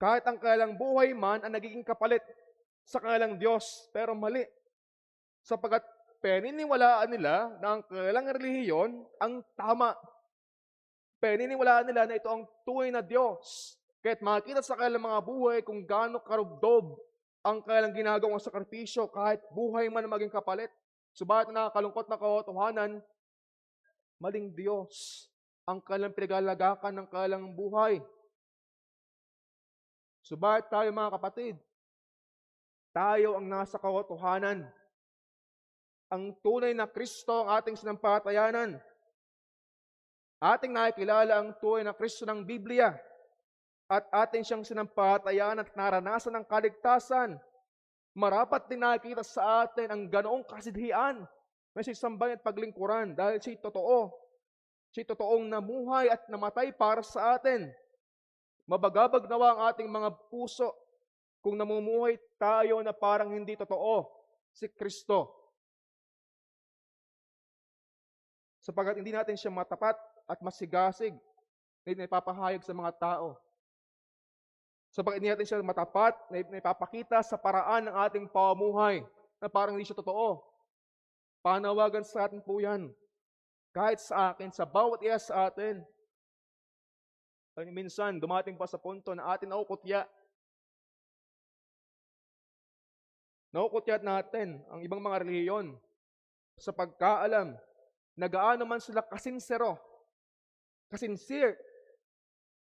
Kahit ang kanilang buhay man ang nagiging kapalit sa kanilang Diyos, pero mali. Sapagkat paniniwalaan nila na ang kanilang relihiyon ang tama. Paniniwalaan nila na ito ang tunay na Diyos. Kahit makikita sa kanilang mga buhay kung gaano karubdob ang kanilang ginagawang sakripisyo, kahit buhay man maging kapalit. Subalit nakakalungkot na katotohanan, maling Diyos ang kanilang pinagalagakan ng kanilang buhay. Subalit tayo mga kapatid, tayo ang nasa katotohanan. Ang tunay na Kristo ang ating sinampalatayanan. Ating nakikilala ang tunay na Kristo ng Biblia at ating siyang sinampalatayanan at naranasan ng kaligtasan. Marapat din nakikita sa atin ang ganoong kasidhian na siya'y sambahin at paglingkuran dahil siya'y totoo. Siya'y totoong namuhay at namatay para sa atin. Mabagabag nawa ang ating mga puso kung namumuhay tayo na parang hindi totoo si Kristo. Sapagkat hindi natin siya matapat at masigasig na ipapahayag sa mga tao. Sapagkat hindi natin siya matapat na ipapakita sa paraan ng ating pamumuhay na parang hindi siya totoo. Panawagan sa atin po yan. Kahit sa akin, sa bawat isa sa atin. Minsan, dumating pa sa punto na atin naukutya. Naukutyat natin ang ibang mga relihiyon sa pagkaalam na gaano man sila kasinsero, kasinsir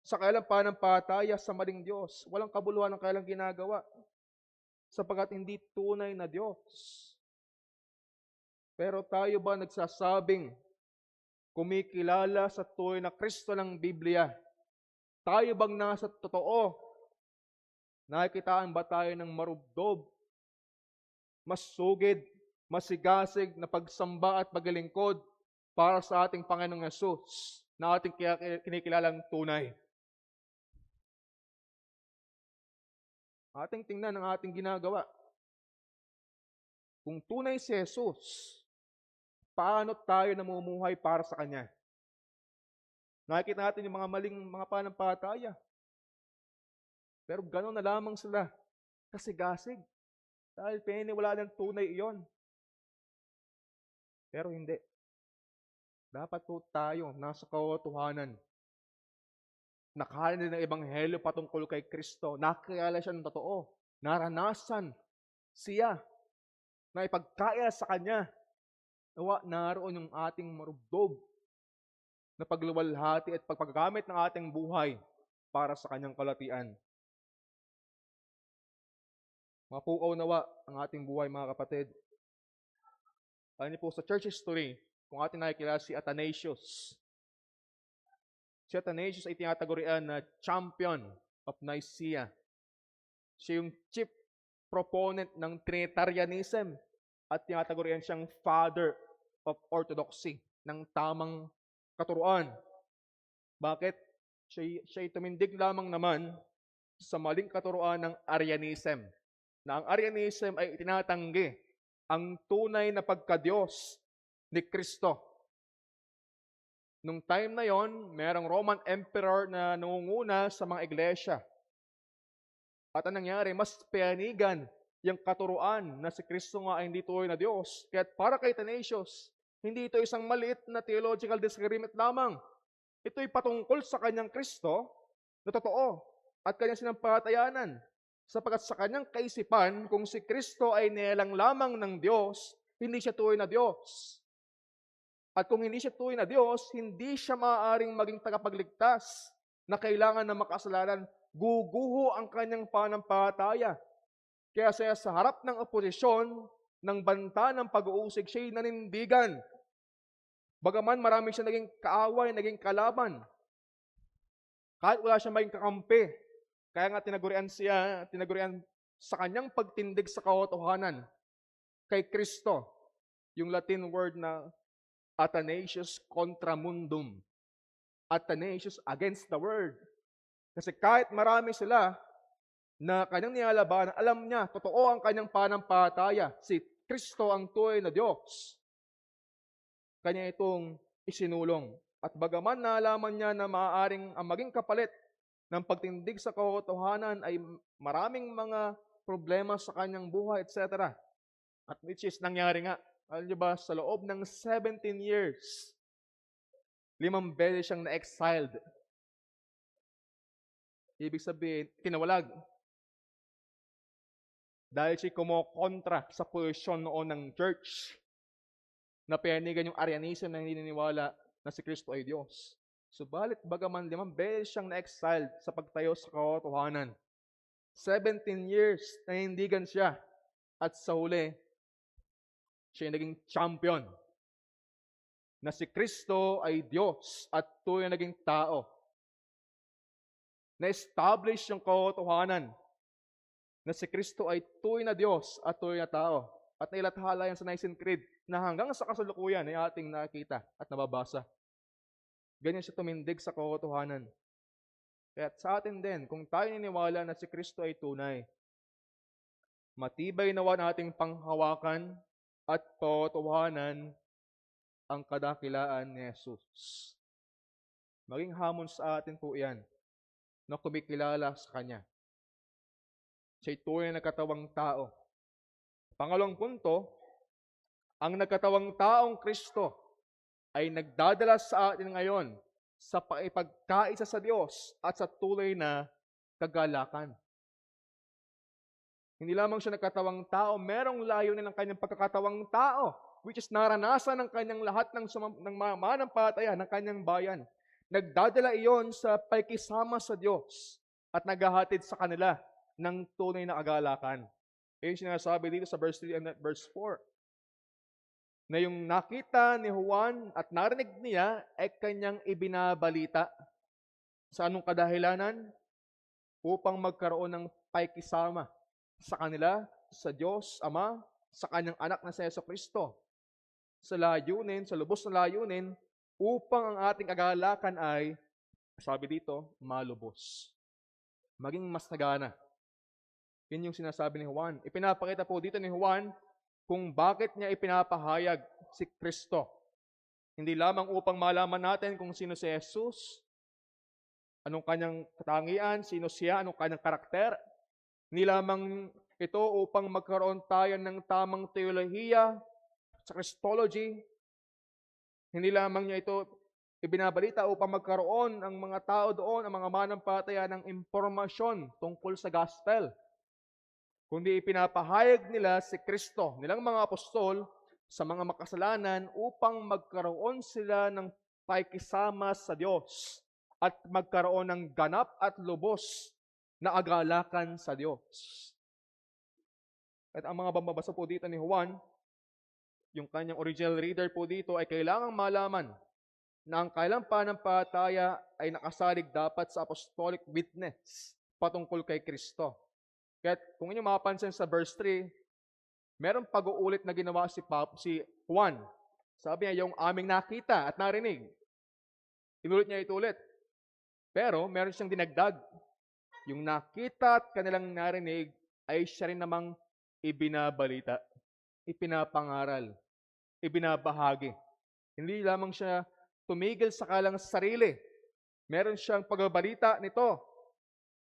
sa kailang panampalataya sa maling Diyos. Walang kabuluhan ng kailang ginagawa sapagkat hindi tunay na Diyos. Pero tayo ba nagsasabing kumikilala sa tunay na Kristo ng Biblia? Tayo bang nasa totoo? Nakikitaan ba tayo ng marubdob, masugid, masigasig na pagsamba at paglilingkod para sa ating Panginoong Yesus na ating kinikilalang tunay? Ating tingnan ang ating ginagawa. Kung tunay si Jesus, paano tayo namumuhay para sa Kanya? Nakikita natin yung mga maling mga panampalataya. Pero gano'n na lamang sila kasigasig. Dahil pininiwalaan ng tunay iyon. Pero hindi. Dapat po tayo nasa katotohanan. Nakarinig ng ebanghelyo patungkol kay Kristo. Nakilala siya ng totoo. Naranasan siya na ipagkaya sa Kanya. Nawa, naroon yung ating marubdob na pagluwalhati at pagpagamit ng ating buhay para sa Kanyang kalatian. Mapukaw nawa ang ating buhay, mga kapatid. Alam niyo po, sa church history, kung ating nakikilala si Athanasius. Si Athanasius ay tinatagurian na champion of Nicaea. Siya yung chief proponent ng Trinitarianism at tinatagurian siyang father of orthodoxy, ng tamang katuruan. Bakit? Siya'y tumindig lamang naman sa maling katuruan ng Arianism. Na ang Arianism ay itinatanggi ang tunay na pagka-Diyos ni Kristo. Nung time na yon, merong Roman Emperor na nangunguna sa mga iglesia. At anong nangyari? Mas panigan yung katuruan na si Kristo nga ay hindi tunay na Diyos. Kaya para kay Athanasius, hindi ito isang maliit na theological disagreement lamang. Ito'y patungkol sa kanyang Kristo na totoo at kanyang sinampalatayanan. Sapagkat sa kanyang kaisipan, kung si Kristo ay nilalang lamang ng Diyos, hindi siya tunay na Diyos. At kung hindi siya tunay na Diyos, hindi siya maaaring maging tagapagligtas na kailangan ng makasalanan. Guguho ang kanyang panampalataya. Kaya siya sa harap ng oposisyon, ng banta ng pag-uusig, siya'y nanindigan. Bagaman marami siya naging kaaway, naging kalaban. Kahit wala siya maging kakampi. Kaya nga tinagurian sa kanyang pagtindig sa katotohanan kay Kristo. Yung Latin word na Athanasius contra mundum. Athanasius against the world. Kasi kahit marami sila na kanyang nilalabanan, alam niya, totoo ang kanyang panampalataya. Si Kristo ang tunay na Diyos. Kanya itong isinulong. At bagaman naalaman niya na maaaring ang maging kapalit ng pagtindig sa katotohanan ay maraming mga problema sa kanyang buhay, etc. At which is nangyari nga. Alam niyo ba, sa loob ng 17 years, 5 beses siyang na-exiled. Ibig sabihin, tinawalag. Dahil siya kumokontra sa posisyon noon ng church na panigan yung Arianism na hindi niniwala na si Kristo ay Diyos. Subalit, bagaman 5 beses siyang na-exiled sa pagtayo sa katotohanan. 17 years nanindigan siya at sa huli, siya naging champion na si Kristo ay Diyos at tunay na naging tao. Na-establish yung katotohanan na si Kristo ay tunay na Diyos at tunay na tao. At nailathala yan sa Nicene Creed na hanggang sa kasalukuyan ay ating nakita at nababasa. Ganyan siya tumindig sa katotohanan. Kaya sa atin din, kung tayo niniwala na si Kristo ay tunay, matibay nawa nating panghawakan at katotohanan ang kadakilaan ni Jesus. Maging hamon sa atin po yan na kumikilala sa Kanya. Siya'y tunay na nagkatawang tao. Pangalawang punto, ang nagkatawang taong Kristo ay nagdadala sa atin ngayon sa paipagkaisa sa Diyos at sa tunay na kagalakan. Hindi lamang siya nagkatawang tao, merong layunin ng kanyang pagkakatawang tao, which is naranasan ng kanyang lahat ng manampalataya ng kanyang bayan. Nagdadala iyon sa pakikisama sa Diyos at naghahatid sa kanila ng tunay na kagalakan. Yung sinasabi dito sa verse 3 and verse 4. Na yung nakita ni Juan at narinig niya ay kanyang ibinabalita. Sa anong kadahilanan? Upang magkaroon ng pakikisama sa kanila, sa Diyos Ama, sa kanyang anak na si Jesucristo. Sa layunin, sa lubos na layunin, upang ang ating kagalakan ay, sabi dito, malubos. Maging mas nagana. Yun yung sinasabi ni Juan. Ipinapakita po dito ni Juan kung bakit niya ipinapahayag si Kristo. Hindi lamang upang malaman natin kung sino si Jesus, anong kanyang katangian, sino siya, anong kanyang karakter. Hindi lamang ito upang magkaroon tayo ng tamang teolohiya sa Christology. Hindi lamang niya ito ibinabalita upang magkaroon ang mga tao doon, ang mga manampalataya ng impormasyon tungkol sa gospel, kundi ipinapahayag nila si Kristo, nilang mga apostol, sa mga makasalanan upang magkaroon sila ng pakikisama sa Diyos at magkaroon ng ganap at lubos na agalakan sa Diyos. At ang mga bambabasa po dito ni Juan, yung kanyang original reader po dito, ay kailangang malaman na ang kailang pananampalataya ay nakasalig dapat sa apostolic witness patungkol kay Kristo. Kaya kung inyo mapapansin sa verse 3, merong pag-uulit na ginawa si Juan. Sabi niya, yung aming nakita at narinig. Inulit niya ito ulit. Pero meron siyang dinagdag. Yung nakita at kanilang narinig ay siya rin namang ibinabalita, ipinapangaral, ibinabahagi. Hindi lamang siya tumigil sa kalang sarili. Meron siyang pagbabalita nito.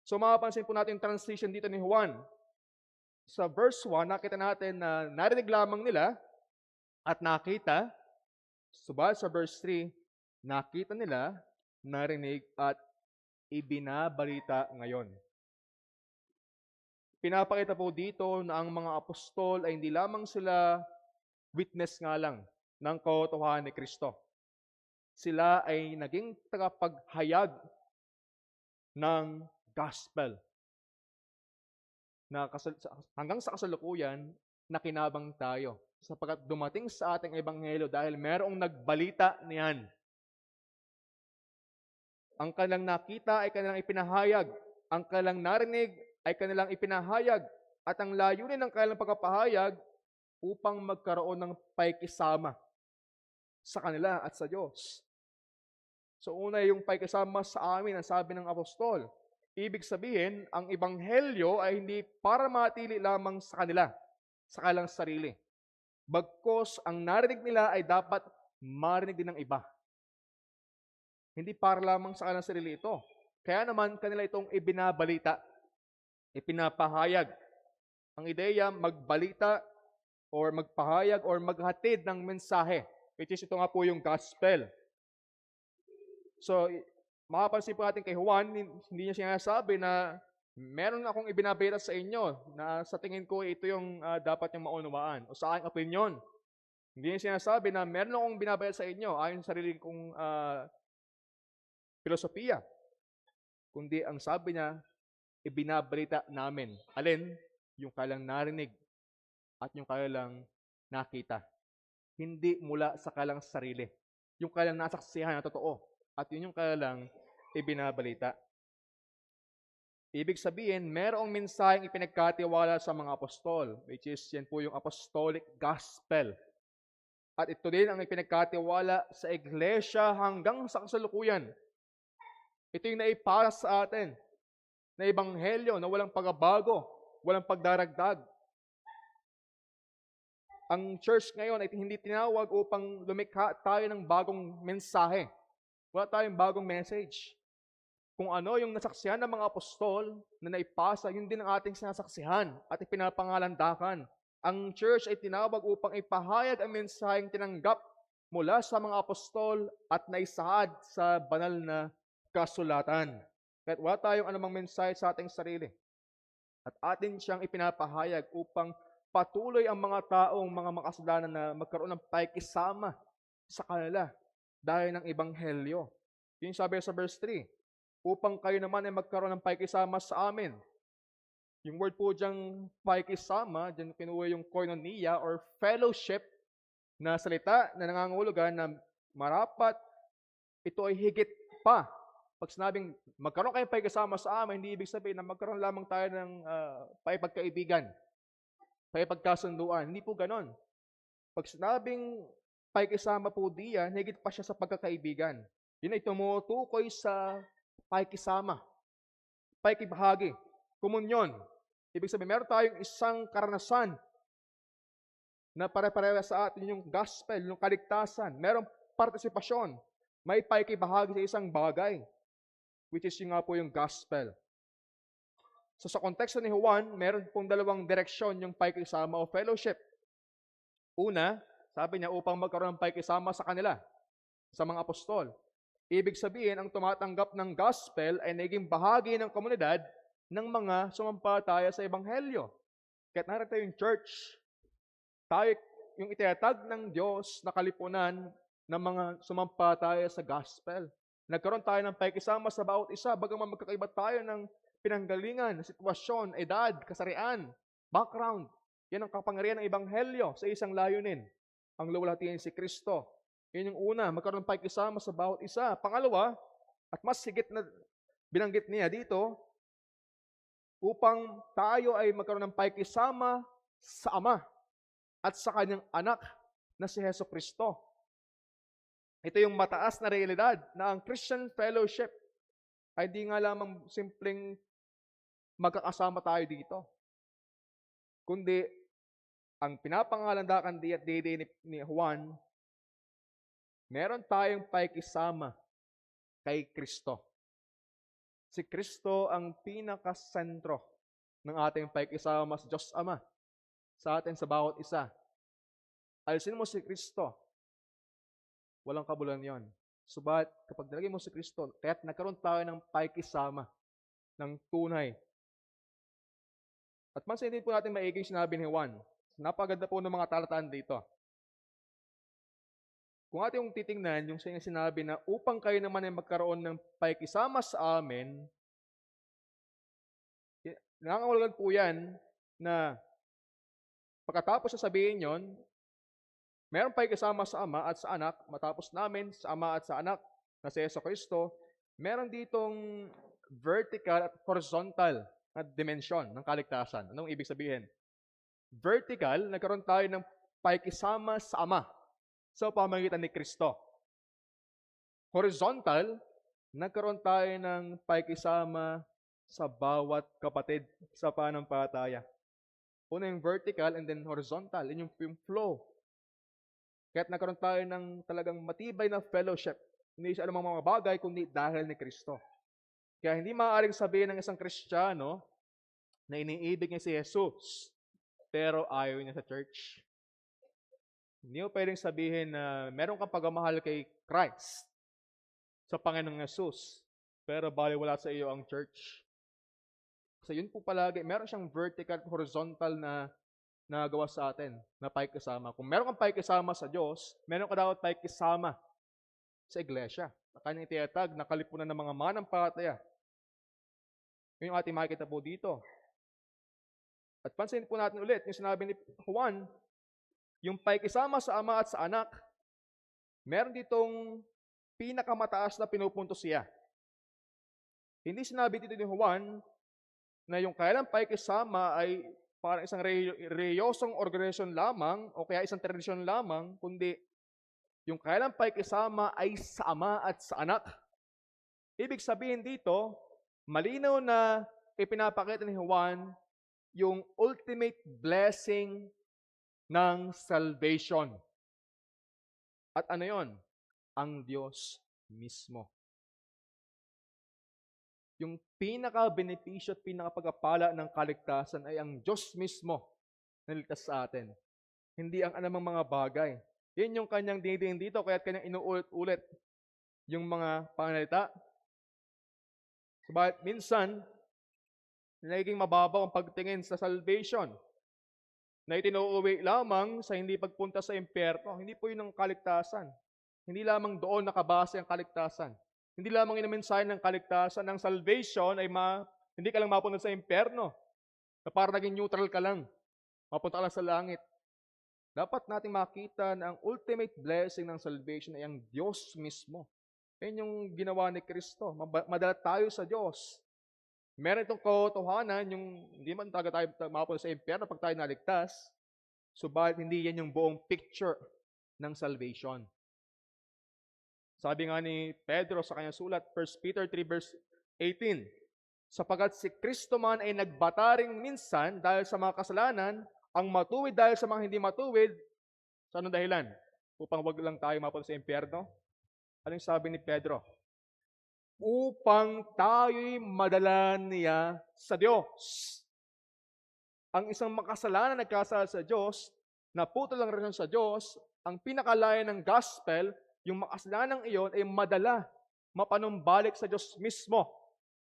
So mapapansin po natin yung translation dito ni Juan. Sa verse 1, nakita natin na narinig lamang nila at nakita. Subalit sa verse 3, nakita nila, narinig at ibinabalita ngayon. Pinapakita po dito na ang mga apostol ay hindi lamang sila witness nga lang ng katotohanan ni Kristo. Sila ay naging tagapaghayag ng gospel na hanggang sa kasalukuyan nakinabang tayo sapagkat dumating sa ating ebanghelyo dahil merong nagbalita niyan. Ang kanilang nakita ay kanilang ipinahayag, ang kanilang narinig ay kanilang ipinahayag, at ang layunin ng kanilang pagpapahayag upang magkaroon ng pakikisama sa kanila at sa Diyos. So una yung pakikisama sa amin, ang sabi ng apostol. Ibig sabihin, ang ebanghelyo ay hindi para matili lamang sa kanila, sa kanilang sarili. Bagkus ang narinig nila ay dapat marinig din ng iba. Hindi para lamang sa kanilang sarili ito. Kaya naman kanila itong ibinabalita, ipinapahayag. Ang ideya, magbalita or magpahayag or maghatid ng mensahe, which is ito nga po yung gospel. So, makapansin po natin kay Juan, hindi niya sinasabi na meron akong ibinabalita sa inyo na sa tingin ko ito yung dapat yung maunawaan o sa aking opinion. Hindi niya sinasabi na meron akong binabalita sa inyo ayon sa sarili kong filosofiya. Kundi ang sabi niya, ibinabalita namin. Alin? Yung kailang narinig at yung kailang nakita. Hindi mula sa kailang sarili. Yung kailang nasaksihan na totoo. At yun yung kailang ibinabalita. Ibig sabihin, merong mensaheng ipinagkatiwala sa mga apostol, which is yan po yung apostolic gospel. At ito din ang ipinagkatiwala sa iglesia hanggang sa kasalukuyan. Ito yung naipara sa atin na ebanghelyo na walang pagbabago, walang pagdaragdag. Ang church ngayon ay hindi tinawag upang lumikha tayo ng bagong mensahe. Wala tayong bagong message. Kung ano yung nasaksihan ng mga apostol na naipasa, yun din ang ating sinasaksihan at ipinapangalandakan. Ang church ay tinawag upang ipahayag ang mensaheng tinanggap mula sa mga apostol at naisaad sa banal na kasulatan. Kahit wala tayong anumang mensahe sa ating sarili. At atin siyang ipinapahayag upang patuloy ang mga taong mga makasalanan na magkaroon ng pakikisama sa kanila dahil ng ebanghelyo. Yung sabi sa verse 3, upang kayo naman ay magkaroon ng pakikisama sa amin. Yung word po diyang pakikisama, dyan kinuha yung koinonia or fellowship na salita na nangangahulugan na marapat ito ay higit pa. Pag sinabing magkaroon kayo pakikisama sa amin, hindi ibig sabihin na magkaroon lamang tayo ng pakipagkaibigan, pakipagkasunduan. Hindi po ganon. Pag sinabing pakikisama po diyan, higit pa siya sa pagkakaibigan. Yun ay tumutukoy sa pakikisama, pakikibahagi, komunyon. Ibig sabihin, meron tayong isang karanasan na pare-pareho sa atin yung gospel, yung kaligtasan. Merong partisipasyon, may pakikibahagi sa isang bagay, which is yung nga po yung gospel. So sa konteksto ni Juan, meron pong dalawang direksyon yung pakikisama o fellowship. Una, sabi niya, upang magkaroon ng pakikisama sa kanila. sa mga apostol. Ibig sabihin, ang tumatanggap ng gospel ay naging bahagi ng komunidad ng mga sumampalataya sa Ebanghelyo. Kahit narito yung church, tayo yung itinatag ng Diyos na kalipunan ng mga sumampalataya sa gospel. Nagkaroon tayo ng pakikisama sa bawat isa, bagaman magkakaiba tayo ng pinanggalingan, sitwasyon, edad, kasarian, background. Yan ang kapangyarihan ng Ebanghelyo sa isang layunin. Ang luwalhatian si Kristo. Yan yung una, magkaroon ng pakikisama sa bawat isa. Pangalawa, at mas higit na binanggit niya dito, upang tayo ay magkaroon ng pakikisama sa Ama at sa Kanyang anak na si Hesus Kristo. Ito yung mataas na realidad na ang Christian fellowship ay di nga lamang simpleng magkakasama tayo dito, kundi ang pinapangalandakan ni Juan, meron tayong pakikisama kay Kristo. Si Kristo ang pinakasentro ng ating pakikisama sa Diyos Ama, sa atin sa bawat isa. Alisin mo si Kristo, walang kabulan yon. Subalit, kapag nilagay mo si Kristo, kaya't nagkaroon tayo ng pakikisama ng tunay. At mansin din po natin maiging sinabi ni Juan. Napaganda po ng mga talataan dito. Kung ating titingnan yung sinabi na upang kayo naman ay magkaroon ng pakikisama sa amin, nangangahulugan po yan na pagkatapos sabihin yon, meron pakikisama sa Ama at sa Anak, matapos namin sa Ama at sa Anak na si Hesus Kristo, meron ditong vertical at horizontal na dimensyon ng kaligtasan. Anong ibig sabihin? Vertical, nagkaroon tayo ng pakikisama sa Ama sa pamamagitan ni Kristo. Horizontal, nagkaroon tayo ng pakikisama sa bawat kapatid sa pananampalataya. Una yung vertical and then horizontal, yun yung flow. Kaya't nagkaroon tayo ng talagang matibay na fellowship. Hindi sa anumang mga bagay, kundi dahil ni Kristo. Kaya hindi maaaring sabihin ng isang Kristiyano na iniibig niya si Jesus, pero ayaw niya sa church. Hindi mo pwedeng sabihin na meron kang pagmamahal kay Christ sa Panginoong Jesus, pero baliwala sa iyo ang church. Kasi yun po palagi, meron siyang vertical at horizontal na nagawa sa atin na pakikisama. Kung meron kang pakikisama sa Diyos, meron ka dapat pakikisama sa iglesia. Na kanyang itiyatag na kalipunan ng mga manampalataya. Yun yung ating makikita po dito. At pansin po natin ulit, yung sinabi ni Juan, yung pakikisama sa Ama at sa Anak, meron ditong pinakamataas na pinupunto siya. Hindi sinabi dito ni Juan na yung kailang pakikisama ay parang isang reliyosong organisasyon lamang o kaya isang tradisyon lamang, kundi yung kailang pakikisama ay sa Ama at sa Anak. Ibig sabihin dito, malinaw na ipinapakita ni Juan yung ultimate blessing ng salvation. At ano yon? Ang Diyos mismo. Yung pinaka-benepisyo at pinaka-pagpapala ng kaligtasan ay ang Diyos mismo na niligtas sa atin. Hindi ang anumang mga bagay. Yan yung kanyang dinidiin dito, kaya kanyang inuulit-ulit yung mga pangalita. Subalit minsan, nagiging mababaw ang pagtingin sa salvation na itinuuwi lamang sa hindi pagpunta sa impyerno. Hindi po yun ang kaligtasan. Hindi lamang doon nakabase ang kaligtasan. Hindi lamang yun ang mensahe ng kaligtasan. Ang salvation ay hindi ka lang mapunta sa impyerno. Na para naging neutral ka lang. Mapunta ka lang sa langit. Dapat nating makita na ang ultimate blessing ng salvation ay ang Diyos mismo. Yan yung ginawa ni Kristo. Madala tayo sa Diyos. Meron itong katotohanan, yung hindi man talaga tayo mapunta sa impyerno pag tayo naligtas. Subalit hindi yan yung buong picture ng salvation. Sabi nga ni Pedro sa kanyang sulat, 1 Peter 3 verse 18, sapagat si Kristo man ay nagbataring minsan dahil sa mga kasalanan, ang matuwid dahil sa mga hindi matuwid, sa anong dahilan? Upang wag lang tayo mapunta sa impyerno? Anong sabi ni Pedro? Upang tayo'y madala niya sa Diyos. Ang isang makasalanan nagkasala sa Diyos, naputol ang relasyon sa Diyos, ang pinakalayan ng gospel, yung makasalanan iyon ay madala, mapanumbalik sa Diyos mismo.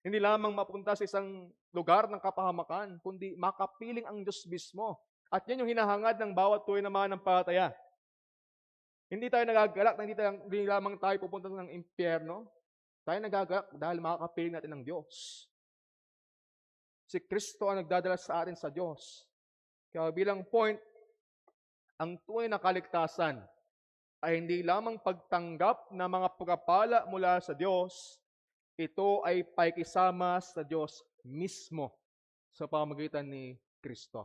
Hindi lamang mapunta sa isang lugar ng kapahamakan, kundi makapiling ang Diyos mismo. At yan yung hinahangad ng bawat tunay na mananampalataya. Hindi tayo nagagalak, hindi lamang tayo pupunta ng impyerno. Tayo nagagalak dahil makakapiling natin ng Diyos. Si Kristo ang nagdadala sa atin sa Diyos. Kaya bilang point, ang tunay na kaligtasan ay hindi lamang pagtanggap ng mga pagpapala mula sa Diyos, ito ay pakikisama sa Diyos mismo sa pamamagitan ni Kristo.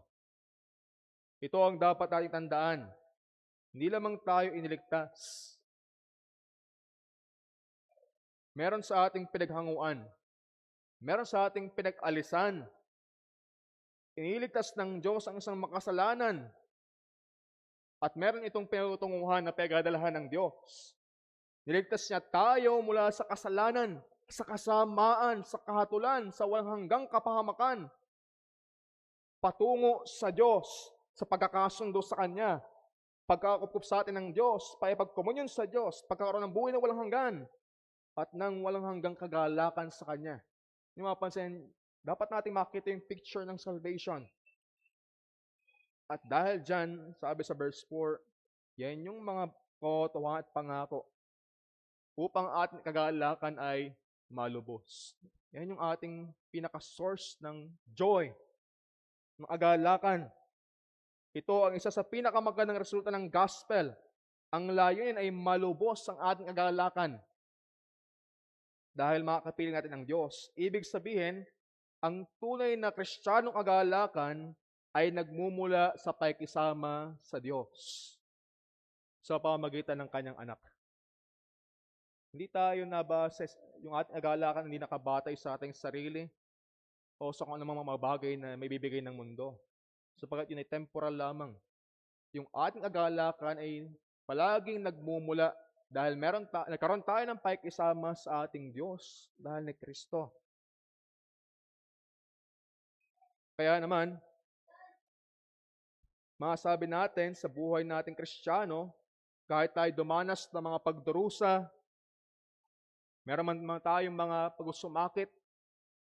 Ito ang dapat nating tandaan. Hindi lamang tayo iniligtas. Meron sa ating pinaghanguan. Meron sa ating pinag-alisan. Iniligtas ng Diyos ang isang makasalanan. At meron itong pinutunguhan na pagdadalahan ng Diyos. Niligtas niya tayo mula sa kasalanan, sa kasamaan, sa kahatulan, sa walang hanggang kapahamakan. Patungo sa Diyos, sa pagkakasundo sa Kanya. Pagkakakup sa atin ng Diyos, paipagkomunyon sa Diyos, pagkakaroon ng buhay na walang hanggan, at ng walang hanggang kagalakan sa Kanya. Yung mapansin, dapat natin makita yung picture ng salvation. At dahil dyan, sabi sa verse 4, yan yung mga katotohanan at pangako upang ating kagalakan ay malubos. Yan yung ating pinaka-source ng joy, ng agalakan. Ito ang isa sa pinakamagandang resulta ng gospel. Ang layunin ay malubos ang ating kagalakan dahil makakapiling natin ng Diyos. Ibig sabihin, ang tunay na Kristiyanong kagalakan ay nagmumula sa pakikisama sa Diyos sa pamamagitan ng Kanyang anak. Hindi tayo nabase, yung ating kagalakan hindi nakabatay sa ating sarili o sa kung anumang mga bagay na may bibigay ng mundo. Sapagkat yun ay temporal lamang. Yung ating kagalakan ay palaging nagmumula dahil nagkaroon tayo ng pakikisama sa ating Diyos dahil ni Kristo. Kaya naman, masasabi natin sa buhay nating Kristiyano, kahit tayo dumanas ng mga pagdurusa, meron man tayong mga pagsumakit,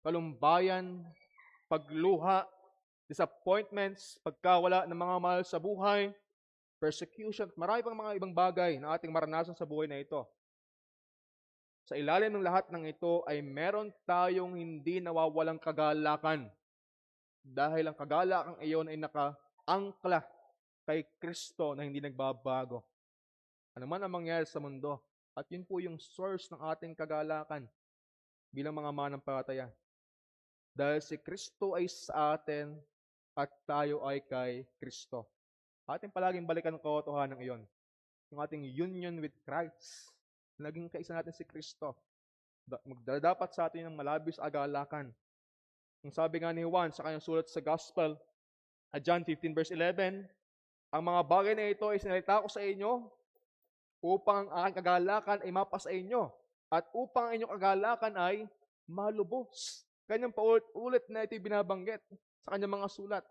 kalumbayan, pagluha, disappointments, pagkawala ng mga mahal sa buhay, persecution, marami pang mga ibang bagay na ating maranasan sa buhay na ito. Sa ilalim ng lahat ng ito ay meron tayong hindi nawawalang kagalakan dahil ang kagalakang iyon ay nakaangkla kay Kristo na hindi nagbabago. Ano man ang mangyari sa mundo, at yun po yung source ng ating kagalakan bilang mga manampalataya. Dahil si Kristo ay sa atin at tayo ay kay Kristo. Ating palaging balikan ang katotohanan ng iyon. Yung ating union with Christ. Naging kaisa natin si Kristo. Magdadapat sa atin ng malabis agalakan. Ang sabi nga ni Juan sa kanyang sulat sa Gospel, John 15 verse 11, ang mga bagay na ito ay sinalita ko sa inyo upang ang aking kagalakan ay mapa sa inyo at upang ang inyong kagalakan ay malubos. Kanyang paulit-ulit na ito binabanggit sa kanyang mga sulat.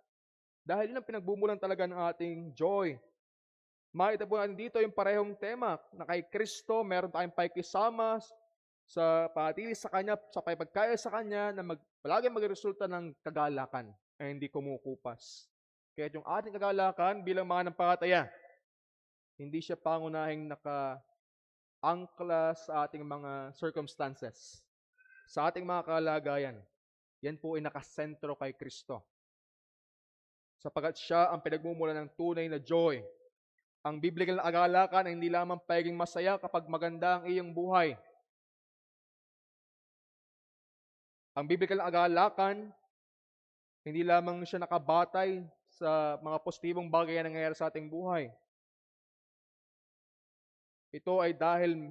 Dahil yun ang pinagbumulan talaga ng ating joy. Makita po natin dito yung parehong tema na kay Kristo, meron tayong pakikisama sa panatili sa Kanya, sa pagkaya sa Kanya na palagi magresulta ng kagalakan ay hindi kumukupas. Kaya yung ating kagalakan bilang mga nampakataya, hindi siya pangunahing naka-angkla sa ating mga circumstances, sa ating mga kalagayan. Yan po ay nakasentro kay Kristo. Sapagat siya ang pinagmumula ng tunay na joy. Ang biblikal na agalakan ay hindi lamang pagiging masaya kapag maganda ang iyong buhay. Ang biblikal na agalakan, hindi lamang siya nakabatay sa mga positibong bagay na nangyayari sa ating buhay. Ito ay dahil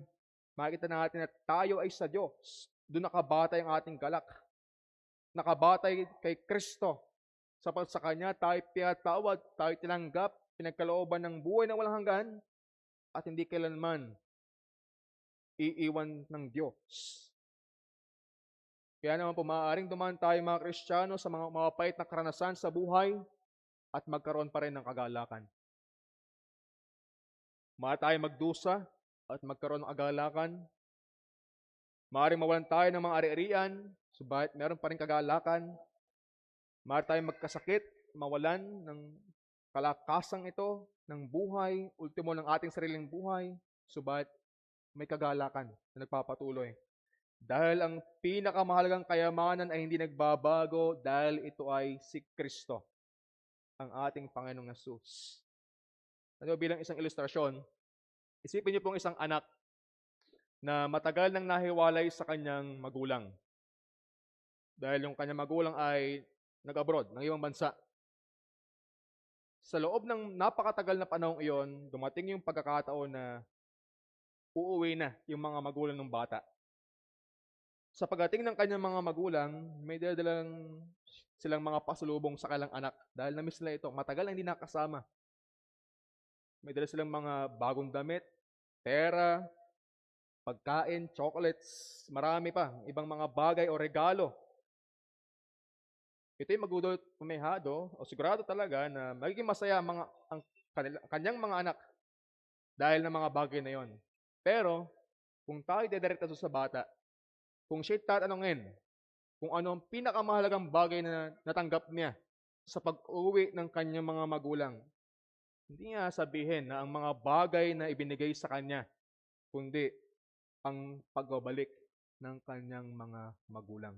makita natin na tayo ay sa Diyos. Doon nakabatay ang ating galak. Nakabatay kay Kristo. Sapat sa Kanya, tayo pinatawad, tayo tinanggap, pinagkalooban ng buhay na walang hanggan, at hindi kailanman iiwan ng Diyos. Kaya naman po, maaaring dumaan tayo mga Kristiyano sa mga mapait na karanasan sa buhay at magkaroon pa rin ng kagalakan. Maaari tayo magdusa at magkaroon ng agalakan. Maaaring mawalan tayo ng mga ari-arian, subalit meron pa rin kagalakan. Maaari tayong magkasakit, mawalan ng kalakasang ito, ng buhay, ultimo ng ating sariling buhay, subalit may kagalakan na nagpapatuloy. Dahil ang pinakamahalagang kayamanan ay hindi nagbabago dahil ito ay si Kristo, ang ating Panginoong Hesus. Ano bilang isang ilustrasyon, isipin niyo pong isang anak na matagal nang nahiwalay sa kanyang magulang. Dahil yung kanyang magulang ay nag-abroad, ng ibang bansa. Sa loob ng napakatagal na panahong iyon, dumating yung pagkakataon na uuwi na yung mga magulang ng bata. Sa pagdating ng kanyang mga magulang, may dadalang silang mga pasalubong sa kanilang anak dahil na-miss nila ito. Matagal na hindi nakasama. May dala silang mga bagong damit, pera, pagkain, chocolates, marami pa, ibang mga bagay o regalo. Ito yung magdudulot pumihado o sigurado talaga na magiging masaya ang kanyang mga anak dahil ng mga bagay na yon. Pero, kung tayo dedirekta sa bata, kung siya'y tatanungin kung ano ang pinakamahalagang bagay na natanggap niya sa pag-uwi ng kanyang mga magulang, hindi niya sabihin na ang mga bagay na ibinigay sa kanya, kundi ang pagbabalik ng kanyang mga magulang.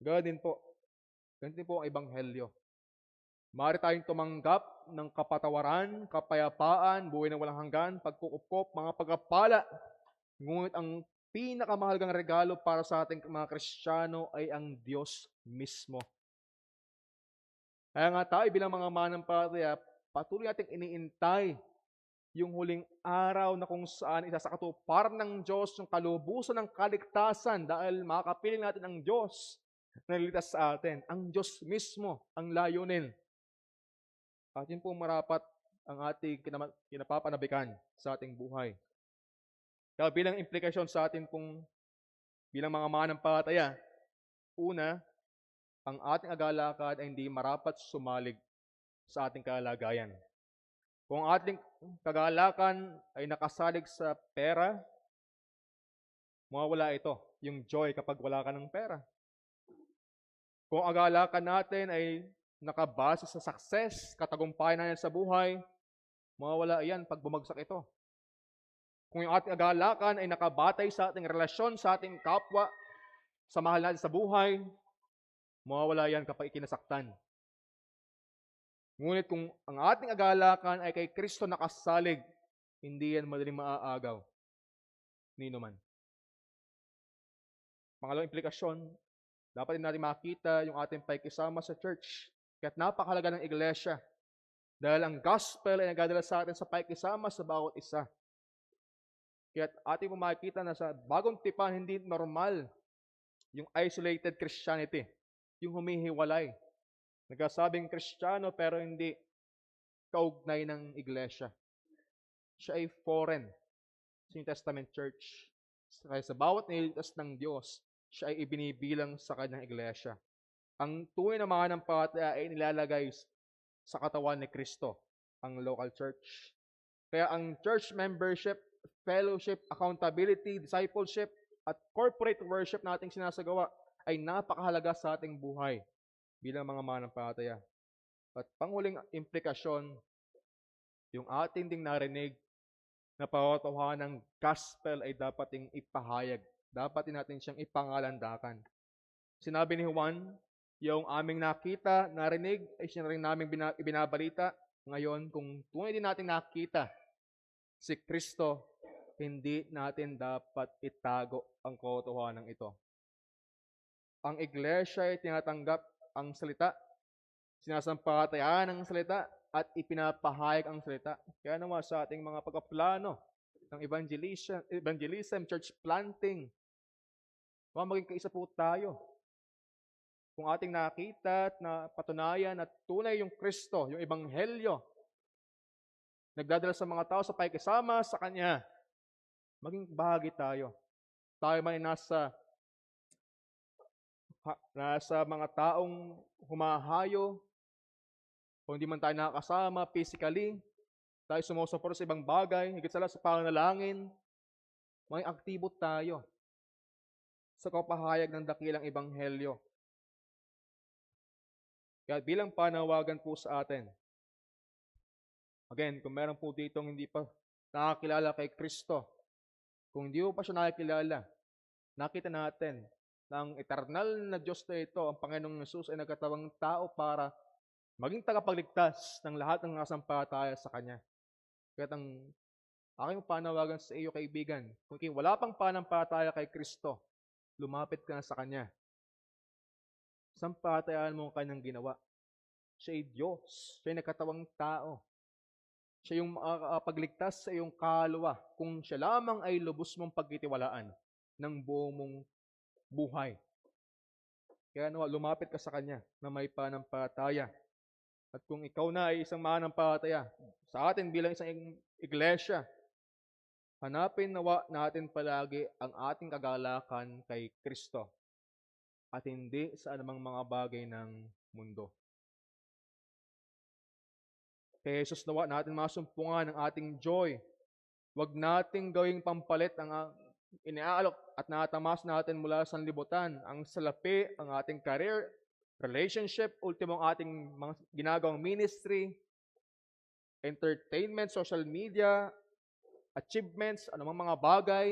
Ganun din po ang ebanghelyo. Maaari tayong tumanggap ng kapatawaran, kapayapaan, buhay na walang hanggan, pagkukupkop, mga pagpapala. Ngunit ang pinakamahalagang regalo para sa ating mga Kristiyano ay ang Diyos mismo. Kaya nga tayo bilang mga manampalataya, patuloy nating iniintay yung huling araw na kung saan isasakatuparan ng Diyos yung kalubusan ng kaligtasan dahil makakapiling natin ang Diyos na niligtas sa atin. Ang Diyos mismo ang layunin. At yun po marapat ang ating kinapapanabikan sa ating buhay. Kaya bilang implikasyon sa atin pong bilang mga manampalataya, una, ang ating agalakad ay hindi marapat sumalig sa ating kalagayan. Kung ating kagalakan ay nakasalig sa pera, mawawala ito, yung joy kapag wala ka ng pera. Kung agalakan natin ay nakabase sa success, katagumpayan natin sa buhay, mawawala iyan pag bumagsak ito. Kung yung ating agalakan ay nakabatay sa ating relasyon, sa ating kapwa, sa mahal natin sa buhay, mawawala yan kapag ikinasaktan. Ngunit kung ang ating agalakan ay kay Kristo nakasalig, hindi yan madaling maaagaw. Nino man. Pangalawang implikasyon, dapat din natin makita yung ating pakikisama sa church. Kaya't napakahalaga ng iglesia. Dahil ang gospel ay nagdadala sa atin sa pakikisama sa bawat isa. Kaya't ating po makikita na sa bagong tipan, hindi normal yung isolated Christianity, yung humihiwalay. Nagkasabing Kristiyano pero hindi kaugnay ng iglesia. Siya ay foreign sa New Testament Church. Kaya sa bawat niligtas ng Diyos, siya ay ibinibilang sa kanyang iglesia. Ang tunay na manampalataya ay nilalagay sa katawan ni Kristo, ang local church. Kaya ang church membership, fellowship, accountability, discipleship, at corporate worship nating sinasagawa ay napakahalaga sa ating buhay bilang mga manampalataya. At panghuling implikasyon, yung ating ding narinig na patotohanan ng gospel ay dapat ding ipahayag. Dapat din natin siyang ipangalandakan. Sinabi ni Juan, yung aming nakita, narinig, ay siya rin naming ibinabalita. Ngayon, kung tunay din natin nakita si Kristo, hindi natin dapat itago ang katotohanan ito. Ang iglesia ay tinatanggap ang salita, sinasampalatayan ang salita, at ipinapahayag ang salita. Kaya naman sa ating mga pagpaplano ng evangelism, church planting, maging kaisa po tayo. Kung ating nakita at napatunayan at tunay yung Kristo, yung ebanghelyo, nagdadala sa mga tao sa pakikisama sa Kanya, maging bahagi tayo. Tayo man ay nasa mga taong humahayo, o hindi man tayo nakakasama physically, tayo sumusuporta sa ibang bagay, higit sa lahat sa pananalangin, may aktibo tayo sa kapahayag ng dakilang ebanghelyo. Kaya bilang panawagan po sa atin, again, kung meron po ditong hindi pa nakakilala kay Kristo, kung hindi mo pa siya nakikilala, nakita natin na ang eternal na Diyos na ito, ang Panginoong Yesus ay nagkatawang tao para maging tagapagligtas ng lahat ng nasampalataya sa Kanya. Kaya ang aking panawagan sa iyo, kaibigan, kung wala pang panampalataya kay Kristo, lumapit ka na sa Kanya. Sampalatayaan mo ang Kanyang ginawa. Siya ay Diyos. Siya ay nagkatawang tao. Siya yung makakapagligtas sa iyong kaluluwa kung siya lamang ay lubos mong pagtitiwalaan ng buong mong buhay. Kaya lumapit ka sa Kanya na may panampalataya. At kung ikaw na ay isang manampalataya, sa atin bilang isang iglesia, hanapin nawa natin palagi ang ating kagalakan kay Kristo at hindi sa anumang mga bagay ng mundo. Kay Jesus nawa natin masumpungan ang ating joy. Huwag nating gawing pampalit ang iniaalok at natamas natin mula sa libutan, ang salapi, ang ating career, relationship, ultimo ang ating mga ginagawang ministry, entertainment, social media, achievements, anumang mga bagay.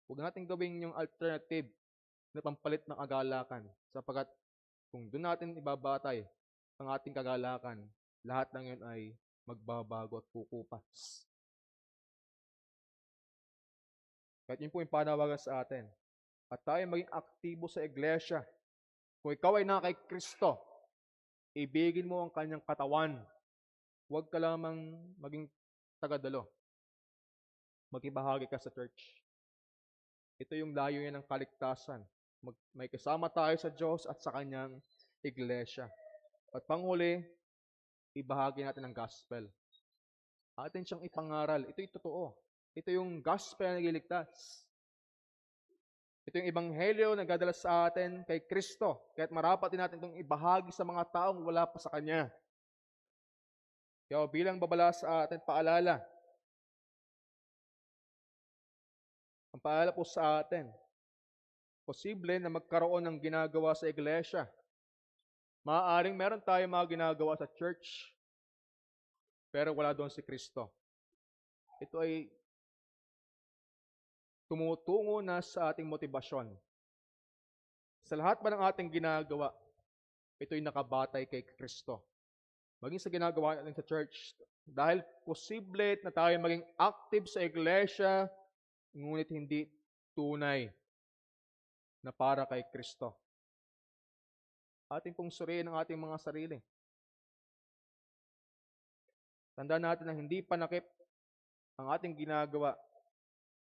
Huwag natin gawing yung alternative na pampalit ng kagalakan. Sapagkat kung doon natin ibabatay ang ating kagalakan, lahat ng yun ay magbabago at kukupas. Kahit yun po yung panawagan sa atin. At tayo maging aktibo sa iglesia. Kung ikaw ay na kay Kristo, ibigin mo ang Kanyang katawan. Huwag ka lamang maging tagadalo. Magibahagi ka sa church. Ito yung layunin ng kaligtasan. May kasama tayo sa Diyos at sa Kanyang iglesia. At panghuli, ibahagi natin ang gospel. Atin siyang ipangaral. Ito yung totoo. Ito yung gospel na nagliligtas. Ito yung ebanghelyo na nagdadala sa atin kay Kristo. Kaya't marapat din natin itong ibahagi sa mga taong wala pa sa Kanya. Kaya bilang babala sa atin, paalala. Ang paalala po sa atin, posible na magkaroon ng ginagawa sa iglesia. Maaaring meron tayo mga ginagawa sa church, pero wala doon si Kristo. Ito ay tumutungo na sa ating motibasyon. Sa lahat ba ng ating ginagawa, ito ay nakabatay kay Kristo. Maging sa ginagawa natin sa church, dahil posible na tayo maging active sa iglesia, ngunit hindi tunay na para kay Kristo. Ating pong suriin ang ating mga sarili. Tandaan natin na hindi panakip ang ating ginagawa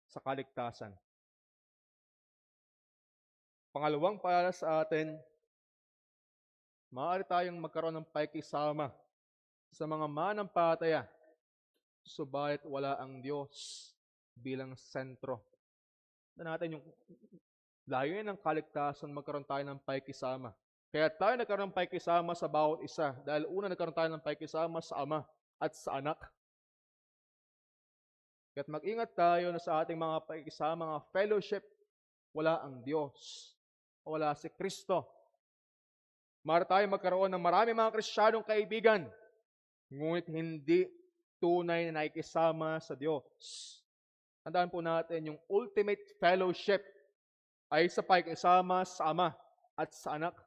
sa kaligtasan. Pangalawang paalala sa atin, maaari tayong magkaroon ng pakikisama sa mga manampalataya, subalit wala ang Diyos bilang sentro. Tandaan natin yung layunin ng kaligtasan, magkaroon tayo ng pakikisama. Kaya tayo nagkaroon ng pakikisama sa bawat isa. Dahil una nagkaroon tayo ng pakikisama sa Ama at sa Anak. Kaya't mag-ingat tayo na sa ating mga pakikisama, mga fellowship, wala ang Diyos. Wala si Kristo. Maaari tayo magkaroon ng marami mga Kristiyanong kaibigan, ngunit hindi tunay na nakikisama sa Diyos. Tandaan po natin, yung ultimate fellowship ay sa pakikisama sa Ama at sa Anak.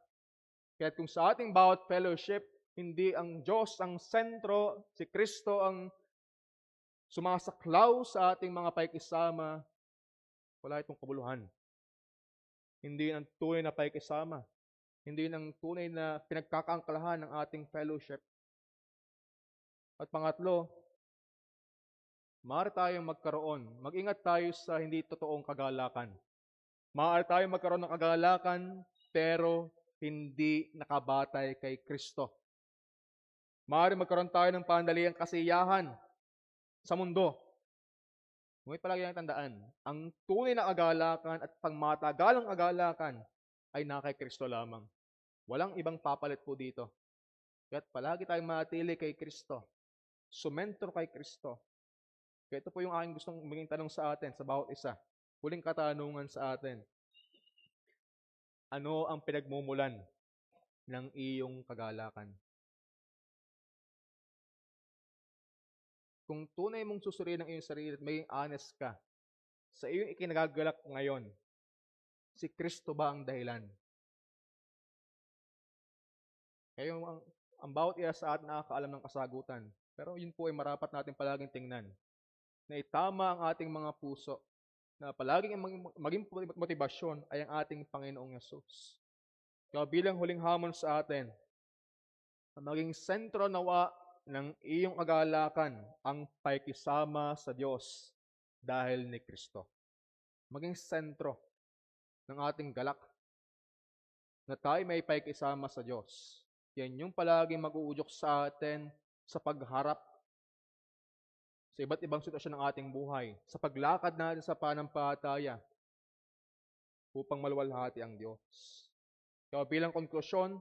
Kaya kung sa ating bawat fellowship, hindi ang Diyos ang sentro, si Kristo ang sumasaklaw sa ating mga pakikisama, wala itong kabuluhan. Hindi ang tunay na pakikisama. Hindi ang tunay na pinagkakaangkalahan ng ating fellowship. At pangatlo, maaari tayong magkaroon. Mag-ingat tayo sa hindi totoong kagalakan. Maaari tayong magkaroon ng kagalakan, pero hindi nakabatay kay Kristo. Maaari magkaroon tayo ng pandaliang kasiyahan sa mundo. Ngunit palagi ang tandaan, ang tunay na kagalakan at pangmatagalang kagalakan ay naka kay Kristo lamang. Walang ibang papalit po dito. Kaya't palagi tayong manatili kay Kristo. Sumentro kay Kristo. Kaya ito po yung aking gustong maging tanong sa atin, sa bawat isa. Huling katanungan sa atin. Ano ang pinagmumulan ng iyong kagalakan? Kung tunay mong susuriin ang iyong sarili at maging honest ka, sa iyong ikinagagalak ngayon, si Kristo ba ang dahilan? Kaya ang bawat isa sa atin nakakaalam ng kasagutan. Pero yun po ay marapat natin palaging tingnan. Na itama ang ating mga puso. Na palaging maging motibasyon ay ang ating Panginoong Yesus. Kaya bilang huling hamon sa atin, na maging sentro nawa ng iyong kagalakan ang pakikisama sa Diyos dahil ni Kristo. Maging sentro ng ating galak na tayo may pakikisama sa Diyos. Yan yung palaging mag-uudyok sa atin sa pagharap sa iba't ibang sitwasyon ng ating buhay, sa paglakad natin sa panampalataya upang maluwalhati ang Diyos. Kaya bilang konklusyon,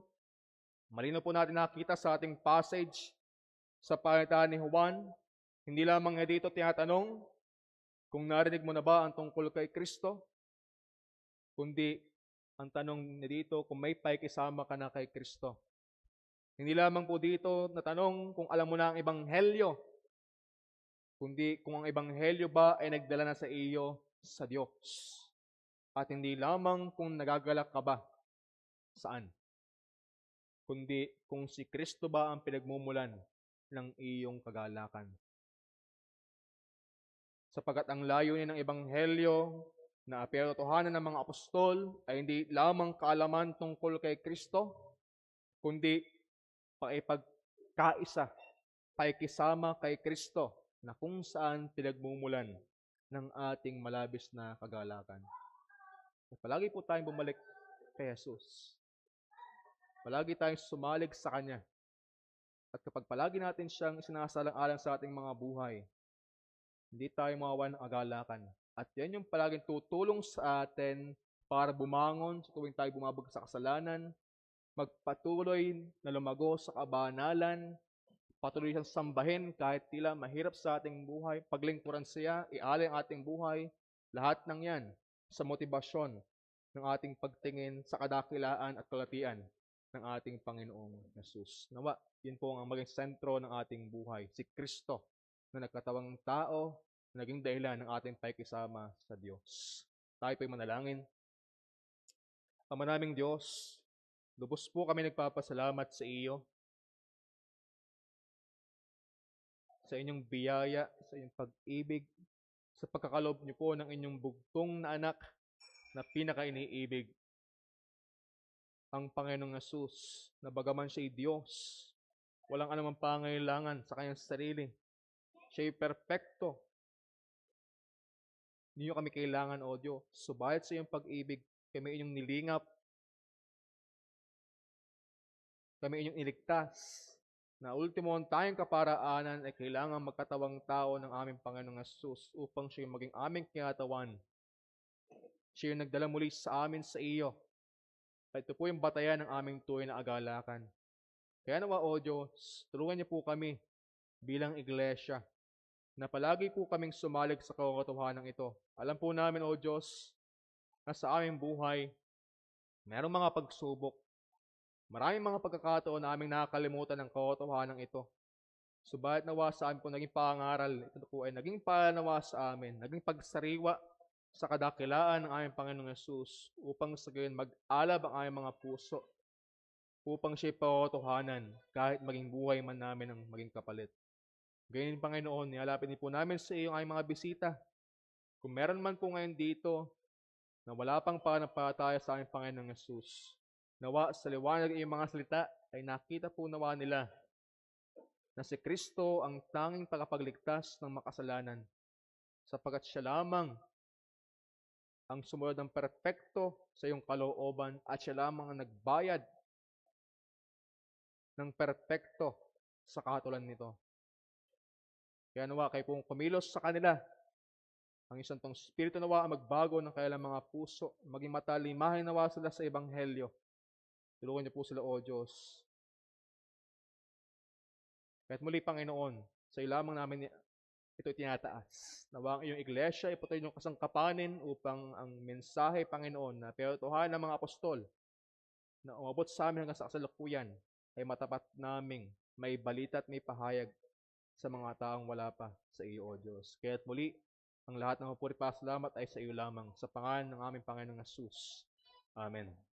malinaw po natin nakita sa ating passage sa palitan ni Juan, hindi lamang niya dito tinatanong kung narinig mo na ba ang tungkol kay Kristo, kundi ang tanong niya dito kung may pakikisama ka na kay Kristo. Hindi lamang po dito natanong kung alam mo na ang Ebanghelyo, kundi kung ang Ebanghelyo ba ay nagdala na sa iyo sa Diyos. At hindi lamang kung nagagalak ka ba saan, kundi kung si Kristo ba ang pinagmumulan ng iyong kagalakan. Sapagkat ang layunin ng Ebanghelyo na pinatotohanan ng mga apostol ay hindi lamang kaalaman tungkol kay Kristo, kundi paipagkaisa, paikisama kay Kristo na kung saan pinagmumulan ng ating malabis na kagalakan. Palagi po tayong bumalik kay Jesus. Palagi tayong sumalig sa Kanya. At kapag palagi natin siyang sinasalang-alang sa ating mga buhay, hindi tayo mawawalan ng kagalakan. At yan yung palaging tutulong sa atin para bumangon sa tuwing tayo bumabag sa kasalanan, magpatuloy na lumago sa kabanalan, patuloy siyang sambahin kahit tila mahirap sa ating buhay, paglingkuran siya, ialay ang ating buhay, lahat ng yan sa motibasyon ng ating pagtingin sa kadakilaan at kalatian ng ating Panginoong Jesus. Nawa, yun po ang maging sentro ng ating buhay, si Kristo na nagkatawang tao, na naging dahilan ng ating pakikisama sa Diyos. Tayo po'y manalangin. Ama naming Diyos, lubos po kami nagpapasalamat sa iyo sa inyong biyaya, sa inyong pag-ibig, sa pagkakalob niyo po ng inyong bugtong na anak na pinaka-iniibig, ang Panginoong Yesus, na bagaman siya'y Diyos, walang anumang pangailangan sa kanyang sarili. Siya'y perpekto. Hindi niyo kami kailangan, O Diyos. Subayat sa iyong pag-ibig, kami inyong nilingap, kami inyong iligtas, na ultimo ang tayong kaparaanan ay kailangan magkatawang tao ng aming Panginoong Yesus upang siya maging aming kinatawan. Siya yung nagdala muli sa amin sa iyo. At ito po yung batayan ng aming tunay na agalakan. Kaya nawa, O Diyos, tulungan niyo po kami bilang iglesia na palagi po kaming sumalig sa katotohanan ito. Alam po namin, O Diyos, na sa aming buhay, mayroong mga pagsubok. Maraming mga pagkakataon na aming nakakalimutan ng katotohanan ito. Subalit nawa sa amin po naging pangaral, ito po ay naging pananawa sa amin, naging pagsariwa sa kadakilaan ng aming Panginoong Yesus upang sa gayon mag-alab ang aming mga puso, upang siya'y katotohanan kahit maging buhay man namin ang maging kapalit. Ganyan, Panginoon, nialapit din po namin sa iyo ang aming mga bisita. Kung meron man po ngayon dito na wala pang panampalataya sa aming Panginoong Yesus, nawa sa liwanag ng iyong mga salita ay nakita po nawa nila na si Kristo ang tanging tagapagligtas ng makasalanan, sapagkat siya lamang ang sumunod ng perpekto sa iyong kalooban at siya lamang ang nagbayad ng perpekto sa kahatulan nito. Kaya nawa kayo pong kumilos sa kanila, ang isang tong Espiritu nawa ang magbago ng kanilang mga puso, maging matalimahin nawa sila sa Ebanghelyo. Tulungan niyo po sila, O Diyos. Kahit muli, Panginoon, Sa iyo lamang namin ito tinataas. Nawa ang iyong iglesia, ipatuloy yung kasangkapanin upang ang mensahe, Panginoon, na pinatutuhanan ng mga apostol na umabot sa amin hanggang sa kasalukuyan ay matapat naming may balita at may pahayag sa mga taong wala pa sa iyo, O Diyos. Kaya't muli, ang lahat ng papuri pa salamat ay sa iyo lamang. Sa pangalan ng aming Panginoong Jesus. Amen.